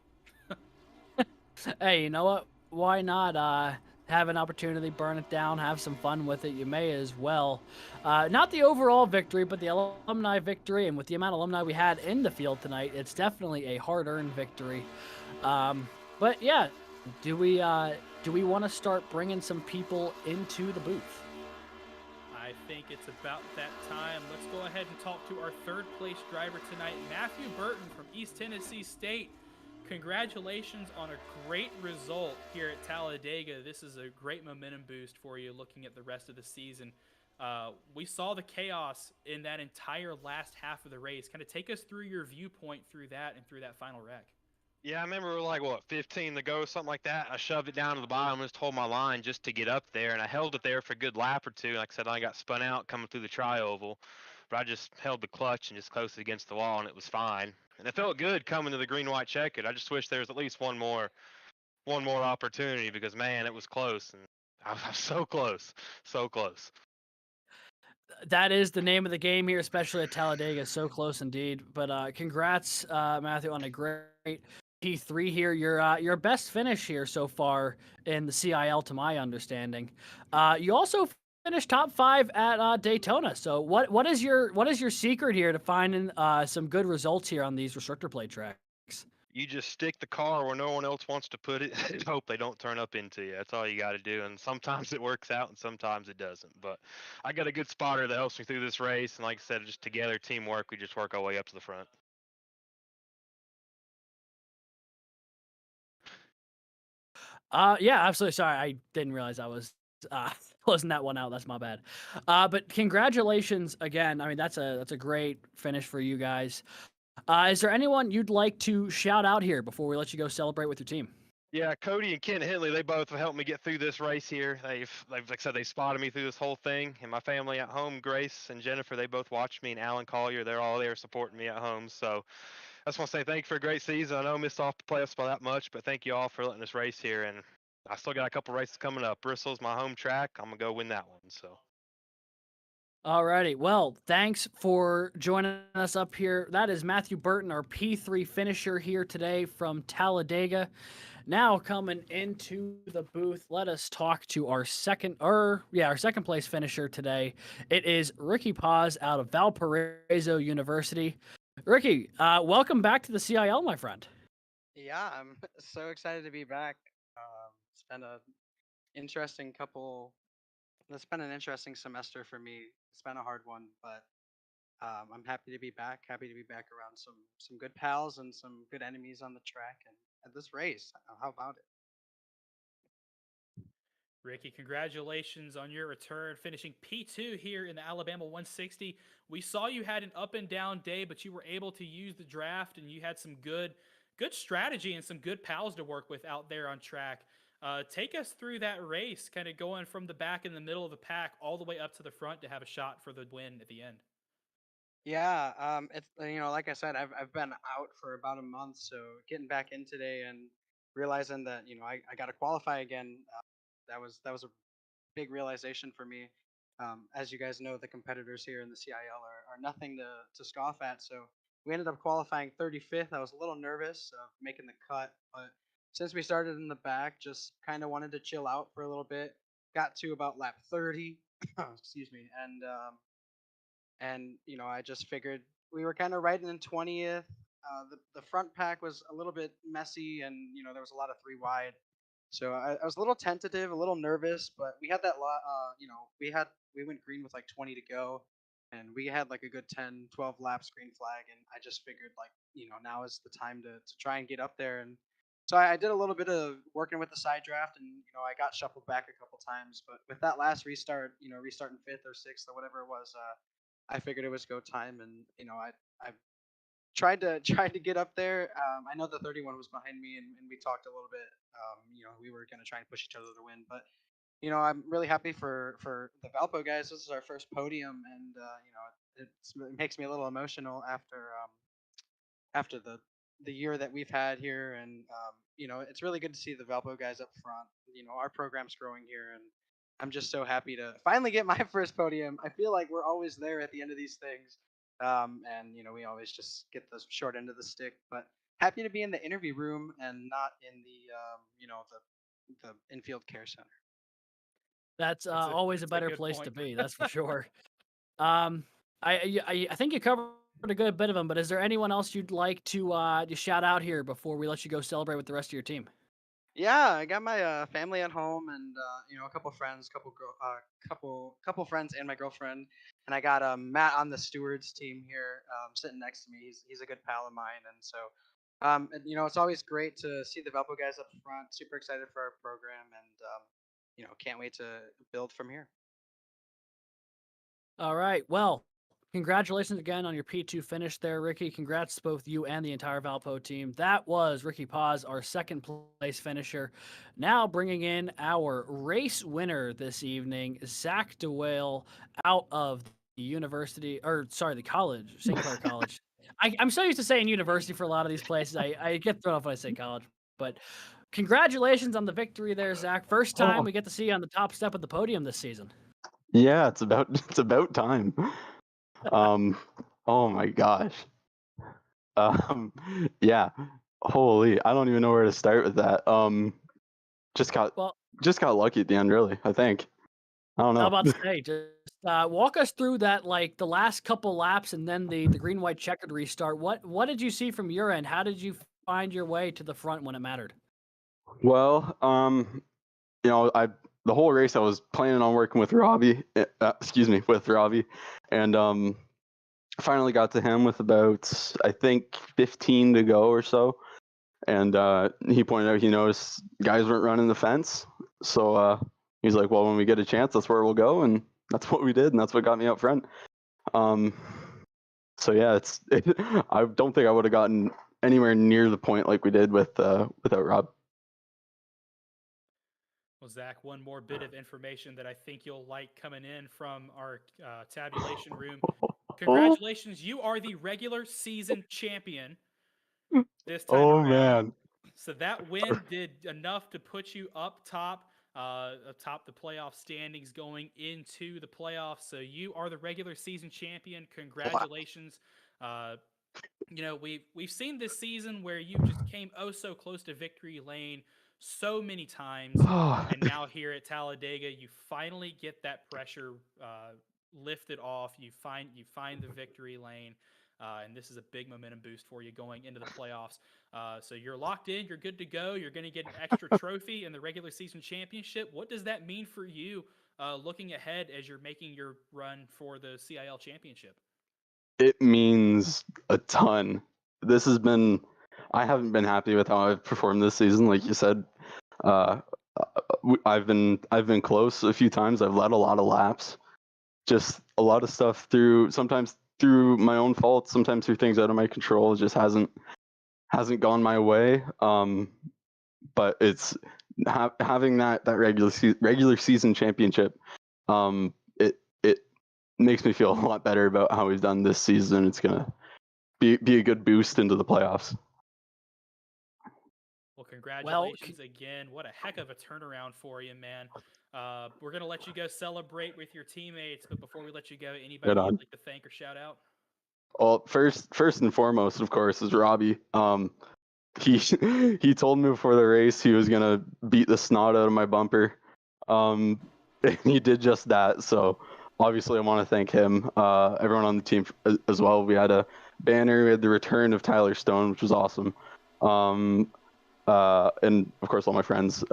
Hey, you know what? Why not have an opportunity, burn it down, have some fun with it? You may as well. Not the overall victory, but the alumni victory. And with the amount of alumni we had in the field tonight, it's definitely a hard-earned victory. But yeah, do we want to start bringing some people into the booth? I think it's about that time. Let's go ahead and talk to our third place driver tonight, Matthew Burton from East Tennessee State. Congratulations on a great result here at Talladega. This is a great momentum boost for you looking at the rest of the season. We saw the chaos in that entire last half of the race. Kind of take us through your viewpoint through that and through that final wreck. Yeah, I remember we were like, 15 to go, something like that. I shoved it down to the bottom and just hold my line just to get up there, and I held it there for a good lap or two. Like I said, I got spun out coming through the tri-oval, but I just held the clutch and just closed it against the wall, and it was fine. And it felt good coming to the green-white checkered. I just wish there was at least one more opportunity, because man, it was close, and I was so close, so close. That is the name of the game here, especially at Talladega. So close indeed. But congrats, Matthew, on a great P3 here. Your best finish here so far in the CIL, to my understanding. You also finished top 5 at Daytona. So what is your secret here to finding some good results here on these restrictor plate tracks? You just stick the car where no one else wants to put it and hope they don't turn up into you. That's all you got to do. And sometimes it works out and sometimes it doesn't. But I got a good spotter that helps me through this race. And like I said, just together, teamwork, we just work our way up to the front. Yeah, absolutely. Sorry, I didn't realize I was closing that one out. That's my bad. But congratulations again. I mean, that's a great finish for you guys. Is there anyone you'd like to shout out here before we let you go celebrate with your team? Yeah, Cody and Kent Henley, they both have helped me get through this race here. They've like I said, they spotted me through this whole thing. And my family at home, Grace and Jennifer, they both watched me, and Alan Collier, they're all there supporting me at home. So I just want to say thank you for a great season. I know I missed off the playoffs by that much, but thank you all for letting us race here. And I still got a couple races coming up. Bristol's my home track. I'm gonna go win that one. So. Alrighty. Well, thanks for joining us up here. That is Matthew Burton, our P3 finisher here today from Talladega. Now coming into the booth, let us talk to our second place finisher today. It is Ricky Paz out of Valparaiso University. Ricky, welcome back to the CIL, my friend. Yeah, I'm so excited to be back. It's been an interesting couple. It's been an interesting semester for me. It's been a hard one, but I'm happy to be back. Happy to be back around some good pals and some good enemies on the track and at this race. How about it? Ricky, congratulations on your return, finishing P2 here in the Alabama 160. We saw you had an up and down day, but you were able to use the draft, and you had some good strategy and some good pals to work with out there on track. Take us through that race, kind of going from the back in the middle of the pack all the way up to the front to have a shot for the win at the end. Yeah, it's like I said, I've been out for about a month, so getting back in today and realizing that I got to qualify again. That was a big realization for me. As you guys know, the competitors here in the CIL are nothing to scoff at. So we ended up qualifying 35th. I was a little nervous of making the cut, but since we started in the back, just kind of wanted to chill out for a little bit. Got to about lap 30, excuse me, and I just figured we were kind of right in 20th. The front pack was a little bit messy, and there was a lot of three wide, so I was a little tentative, a little nervous. But we had that lot. We went green with like 20 to go, and we had like a good 10, 12 laps green flag, and I just figured like now is the time to try and get up there. And so I did a little bit of working with the side draft, and I got shuffled back a couple times. But with that last restart, restarting fifth or sixth or whatever it was, I figured it was go time, and I tried to get up there. I know the 31 was behind me, and we talked a little bit. We were gonna try and push each other to win, but I'm really happy for the Valpo guys. This is our first podium, and it makes me a little emotional after the year that we've had here, and it's really good to see the Valpo guys up front. Our program's growing here, and I'm just so happy to finally get my first podium. I feel like we're always there at the end of these things, and we always just get the short end of the stick. But happy to be in the interview room and not in the infield care center. That's always a better good place point. to be. That's for sure. Um, I think you covered a good bit of them, but is there anyone else you'd like to shout out here before we let you go celebrate with the rest of your team? Yeah, I got my family at home, and a couple friends, couple friends, and my girlfriend. And I got Matt on the stewards team here, sitting next to me. He's a good pal of mine, and so it's always great to see the Velpo guys up front. Super excited for our program, and can't wait to build from here. All right. Well, congratulations again on your P2 finish there, Ricky. Congrats to both you and the entire Valpo team. That was Ricky Paz, our second place finisher. Now bringing in our race winner this evening, Zach DeWale, out of the college, St. Clair College. I'm so used to saying university for a lot of these places. I get thrown off when I say college. But congratulations on the victory there, Zach. First time we get to see you on the top step of the podium this season. Yeah, it's about time. Oh my gosh. Yeah. Holy, I don't even know where to start with that. Just got lucky at the end, really, I think. I don't know. How about to say, just walk us through that, like the last couple laps and then the green white checkered restart. What did you see from your end? How did you find your way to the front when it mattered? Well, the whole race I was planning on working with Robbie, with Robbie, and finally got to him with about, I think, 15 to go or so, and he pointed out he noticed guys weren't running the fence, so he's like, well, when we get a chance, that's where we'll go, and that's what we did, and that's what got me up front. So yeah, I don't think I would have gotten anywhere near the point like we did without Rob. Well, Zach, one more bit of information that I think you'll like coming in from our tabulation room. Congratulations, you are the regular season champion this time around. Man. So that win did enough to put you up top, atop the playoff standings going into the playoffs. So you are the regular season champion. Congratulations. We've seen this season where you just came oh so close to victory lane so many times, and now here at Talladega, you finally get that pressure lifted off. You find the victory lane, and this is a big momentum boost for you going into the playoffs. So you're locked in. You're good to go. You're going to get an extra trophy in the regular season championship. What does that mean for you looking ahead as you're making your run for the CIL championship? It means a ton. I haven't been happy with how I've performed this season, like you said. I've been close a few times. I've led a lot of laps. Just a lot of stuff sometimes through my own fault, sometimes through things out of my control. It just hasn't gone my way. But it's having that regular season championship. It makes me feel a lot better about how we've done this season. It's gonna be a good boost into the playoffs. Well, congratulations again. What a heck of a turnaround for you, man. We're going to let you go celebrate with your teammates, but before we let you go, anybody you'd like to thank or shout out? Well, first and foremost, of course, is Robbie. He told me before the race he was gonna beat the snot out of my bumper. And he did just that. So obviously, I want to thank him. Everyone on the team as well. We had a banner. We had the return of Tyler Stone, which was awesome. And of course, all my friends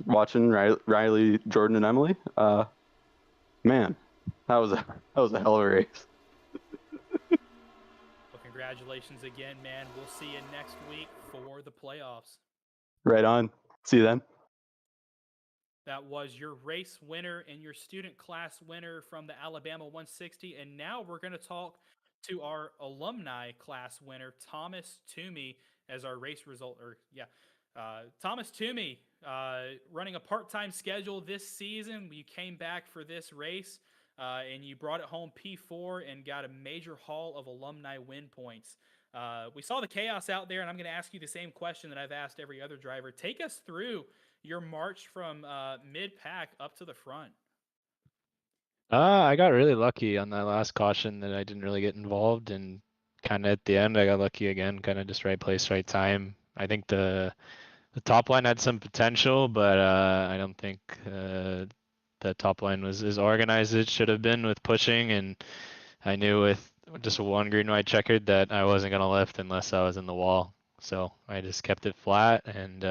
watching, Riley, Jordan, and Emily. Man, that was a hell of a race. Well, congratulations again, man. We'll see you next week for the playoffs. Right on. See you then. That was your race winner and your student class winner from the Alabama 160. And now we're going to talk to our alumni class winner, Thomas Toomey, as our race result. Thomas Toomey, running a part-time schedule this season. You came back for this race, and you brought it home P4 and got a major haul of alumni win points. We saw the chaos out there, and I'm going to ask you the same question that I've asked every other driver. Take us through your march from mid-pack up to the front. I got really lucky on that last caution that I didn't really get involved, and kind of at the end I got lucky again, kind of just right place, right time. I think the top line had some potential, but I don't think the top line was as organized as it should have been with pushing, and I knew with just one green white checkered that I wasn't gonna lift unless I was in the wall. So I just kept it flat, and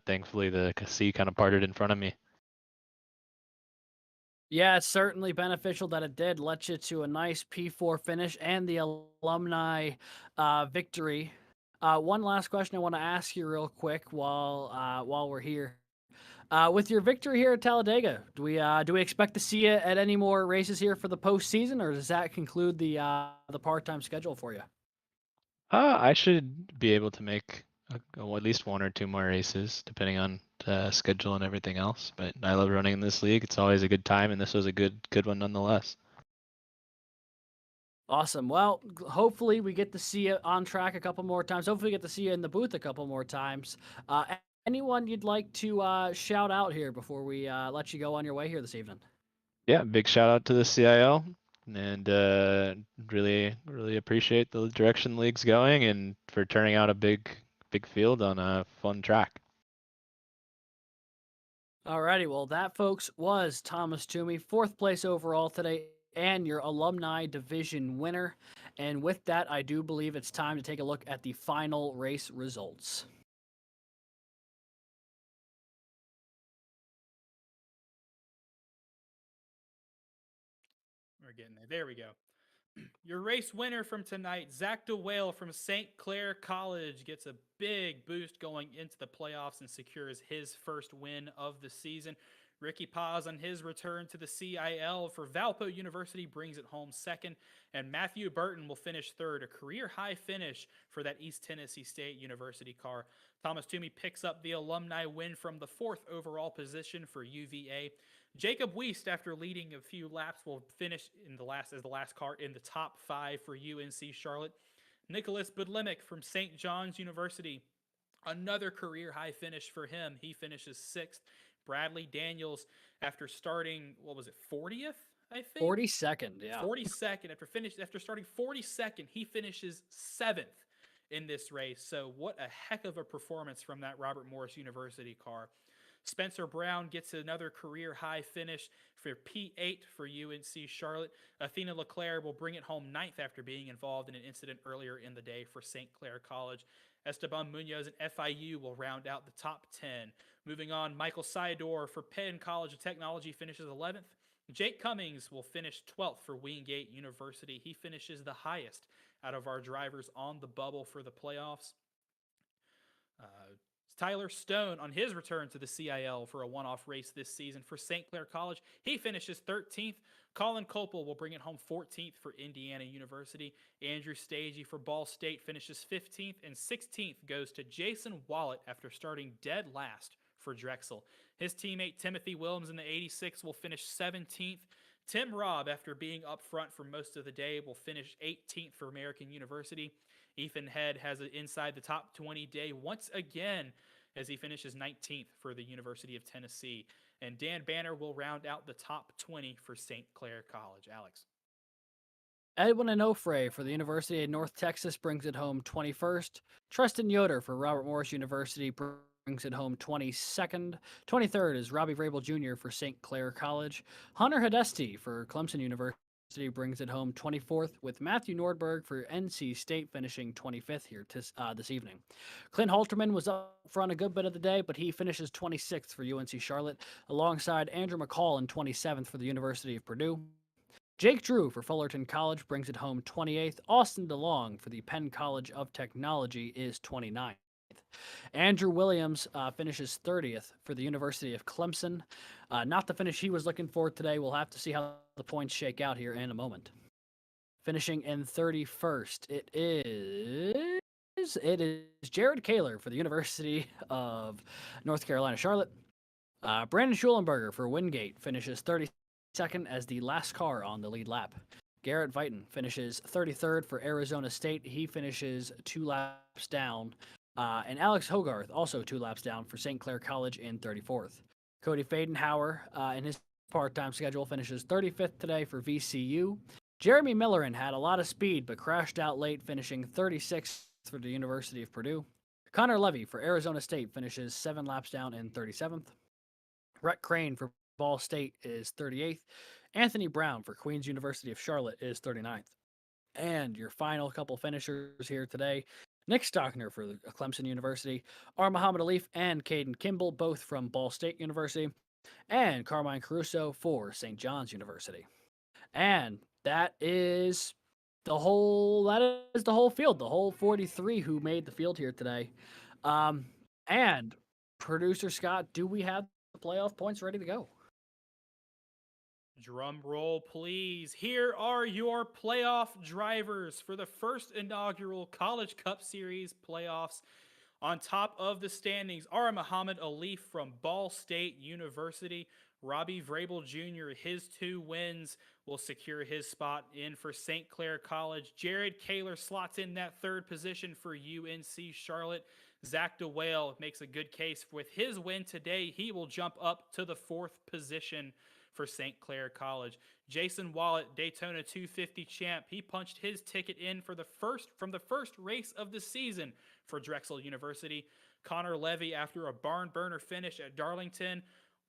thankfully the sea kind of parted in front of me. Yeah, it's certainly beneficial that it did let you to a nice P4 finish and the alumni victory. One last question I want to ask you real quick while we're here. With your victory here at Talladega, do we expect to see you at any more races here for the postseason, or does that conclude the part-time schedule for you? I should be able to make at least one or two more races, depending on schedule and everything else. But I love running in this league. It's always a good time, and this was a good one nonetheless. Awesome. Well, hopefully we get to see you on track a couple more times. Hopefully we get to see you in the booth a couple more times. Anyone you'd like to shout out here before we let you go on your way here this evening? Yeah, big shout out to the CIL, and really appreciate the direction the league's going, and for turning out a big field on a fun track. Alrighty, well that, folks, was Thomas Toomey, 4th place overall today and your alumni division winner. And with that, I do believe it's time to take a look at the final race results. We're getting there. There we go. Your race winner from tonight, Zach DeWale from St. Clair College, gets a big boost going into the playoffs and secures his first win of the season. Ricky Paz on his return to the CIL for Valpo University brings it home second, and Matthew Burton will finish third, a career-high finish for that East Tennessee State University car. Thomas Toomey picks up the alumni win from the 4th overall position for UVA. Jacob Wiest, after leading a few laps, will finish as the last car in the top 5 for UNC Charlotte. Nicholas Budlimic from St. John's University, another career-high finish for him. He finishes 6th. Bradley Daniels, after starting, 40th, I think? 42nd, yeah. 42nd. After starting 42nd, he finishes 7th in this race. So what a heck of a performance from that Robert Morris University car. Spencer Brown gets another career-high finish for P8 for UNC Charlotte. Athena LeClaire will bring it home 9th after being involved in an incident earlier in the day for St. Clair College. Esteban Munoz and FIU will round out the top 10. Moving on, Michael Sayador for Penn College of Technology finishes 11th. Jake Cummings will finish 12th for Wingate University. He finishes the highest out of our drivers on the bubble for the playoffs. Tyler Stone on his return to the CIL for a one-off race this season for St. Clair College. He finishes 13th. Colin Copel will bring it home 14th for Indiana University. Andrew Stagey for Ball State finishes 15th, and 16th goes to Jason Wallet after starting dead last for Drexel. His teammate Timothy Williams in the 86 will finish 17th. Tim Robb, after being up front for most of the day, will finish 18th for American University. Ethan Head has an inside the top 20 day once again as he finishes 19th for the University of Tennessee. And Dan Banner will round out the top 20 for St. Clair College. Alex. Edwin Onofre for the University of North Texas brings it home 21st. Tristan Yoder for Robert Morris University brings it home 22nd. 23rd is Robbie Vrabel Jr. for St. Clair College. Hunter Hedesti for Clemson University brings it home 24th, with Matthew Nordberg for NC State finishing 25th here this evening. Clint Halterman was up front a good bit of the day, but he finishes 26th for UNC Charlotte, alongside Andrew McCall in 27th for the University of Purdue. Jake Drew for Fullerton College brings it home 28th. Austin DeLong for the Penn College of Technology is 29th. Andrew Williams finishes 30th for the University of Clemson. Not the finish he was looking for today. We'll have to see how the points shake out here in a moment. Finishing in 31st, it is Jared Kaler for the University of North Carolina, Charlotte. Brandon Schulenberger for Wingate finishes 32nd as the last car on the lead lap. Garrett Vighton finishes 33rd for Arizona State. He finishes 2 laps down. And Alex Hogarth, also 2 laps down for St. Clair College in 34th. Cody Fadenhauer, in his part-time schedule, finishes 35th today for VCU. Jeremy Millerin had a lot of speed, but crashed out late, finishing 36th for the University of Purdue. Connor Levy for Arizona State finishes 7 laps down in 37th. Rhett Crane for Ball State is 38th. Anthony Brown for Queen's University of Charlotte is 39th. And your final couple finishers here today, Nick Stockner for Clemson University, R. Muhammad Alif and Caden Kimball, both from Ball State University, and Carmine Caruso for St. John's University. And that is the whole field, the whole 43 who made the field here today. And producer Scott, do we have the playoff points ready to go? Drum roll, please. Here are your playoff drivers for the first inaugural College Cup Series playoffs. On top of the standings are Muhammad Alif from Ball State University. Robbie Vrabel Jr., his 2 wins will secure his spot in for St. Clair College. Jared Kaler slots in that 3rd position for UNC Charlotte. Zach DeWale makes a good case with his win today. He will jump up to the 4th position for St. Clair College. Jason Wallet, Daytona 250 champ, he punched his ticket in for the first race of the season for Drexel University. Connor Levy, after a barn burner finish at Darlington,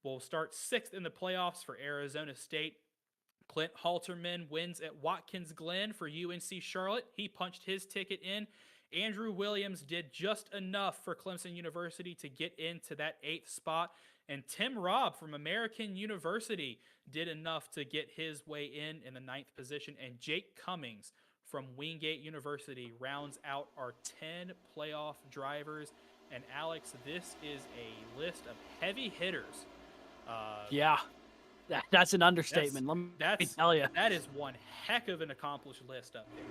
will start 6th in the playoffs for Arizona State. Clint Halterman wins at Watkins Glen for UNC Charlotte. He punched his ticket in. Andrew Williams did just enough for Clemson University to get into that 8th spot. And Tim Robb from American University did enough to get his way in the 9th position. And Jake Cummings from Wingate University rounds out our 10 playoff drivers. And Alex, this is a list of heavy hitters. Yeah, that's an understatement. Let me tell you. That is one heck of an accomplished list up there.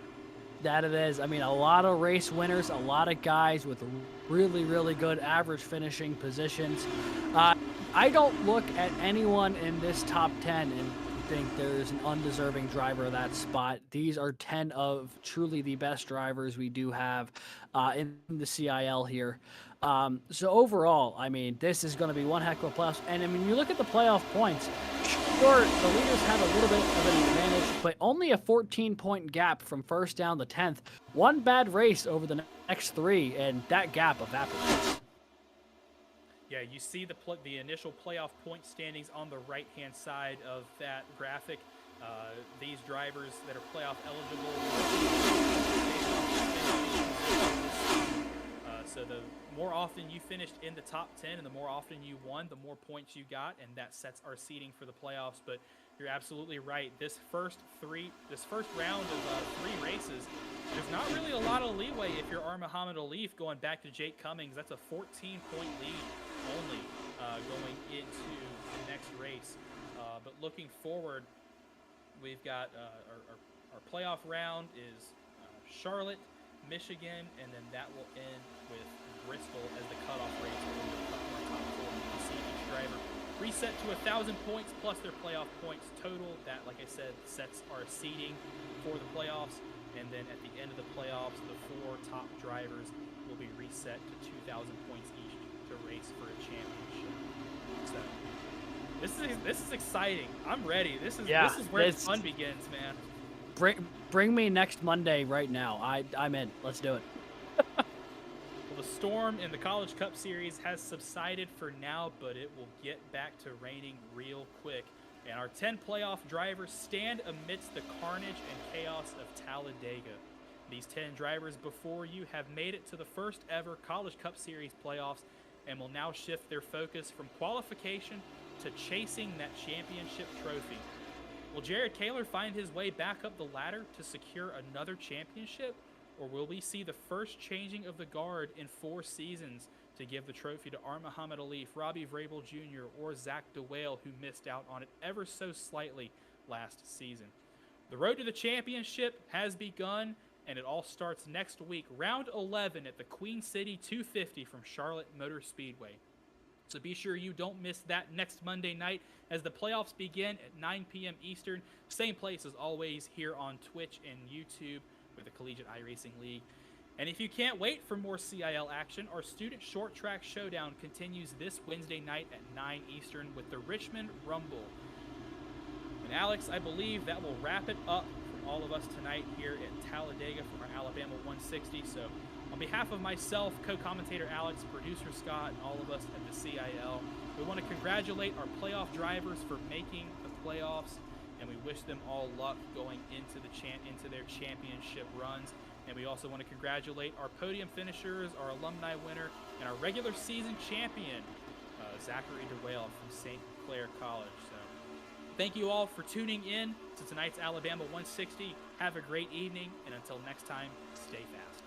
That it is. I mean, a lot of race winners, a lot of guys with really, really good average finishing positions. I don't look at anyone in this top 10 and think there's an undeserving driver of that spot. These are 10 of truly the best drivers we do have in the CIL here. So overall, I mean, this is going to be one heck of a playoff. And I mean, you look at the playoff points, sure, the leaders have a little bit of an advantage, but only a 14-point gap from 1st down to 10th. One bad race over the next 3, and that gap evaporates. Yeah, you see the initial playoff point standings on the right-hand side of that graphic. These drivers that are playoff eligible. So the more often you finished in the top 10 and the more often you won, the more points you got, and that sets our seeding for the playoffs. But you're absolutely right. This first round of 3 races, there's not really a lot of leeway if you're Muhammad Alif going back to Jake Cummings. That's a 14-point lead only going into the next race. But looking forward, we've got our playoff round is Charlotte, Michigan, and then that will end with Bristol as the cutoff race for the top 4. You can see each driver reset to 1,000 points plus their playoff points total. That, like I said, sets our seeding for the playoffs. And then at the end of the playoffs, the 4 top drivers will be reset to 2,000 points each to race for a championship. So this is exciting. I'm ready. This is where the fun begins, man. Bring me next Monday right now. I'm in. Let's do it. Well, the storm in the College Cup Series has subsided for now, but it will get back to raining real quick. And our 10 playoff drivers stand amidst the carnage and chaos of Talladega. These 10 drivers before you have made it to the first ever College Cup Series playoffs and will now shift their focus from qualification to chasing that championship trophy. Will Jared Kaler find his way back up the ladder to secure another championship? Or will we see the first changing of the guard in 4 seasons to give the trophy to Muhammad Alif, Robbie Vrabel Jr., or Zach DeWale, who missed out on it ever so slightly last season? The road to the championship has begun, and it all starts next week, round 11 at the Queen City 250 from Charlotte Motor Speedway. So be sure you don't miss that next Monday night as the playoffs begin at 9 p.m. Eastern. Same place as always here on Twitch and YouTube with the Collegiate iRacing League. And if you can't wait for more CIL action, our Student Short Track Showdown continues this Wednesday night at 9 Eastern with the Richmond Rumble. And Alex, I believe that will wrap it up from all of us tonight here at Talladega from our Alabama 160. So on behalf of myself, co-commentator Alex, producer Scott, and all of us at the CIL, we want to congratulate our playoff drivers for making the playoffs, and we wish them all luck going into their championship runs. And we also want to congratulate our podium finishers, our alumni winner, and our regular season champion, Zachary DeWale from St. Clair College. So thank you all for tuning in to tonight's Alabama 160. Have a great evening, and until next time, stay fast.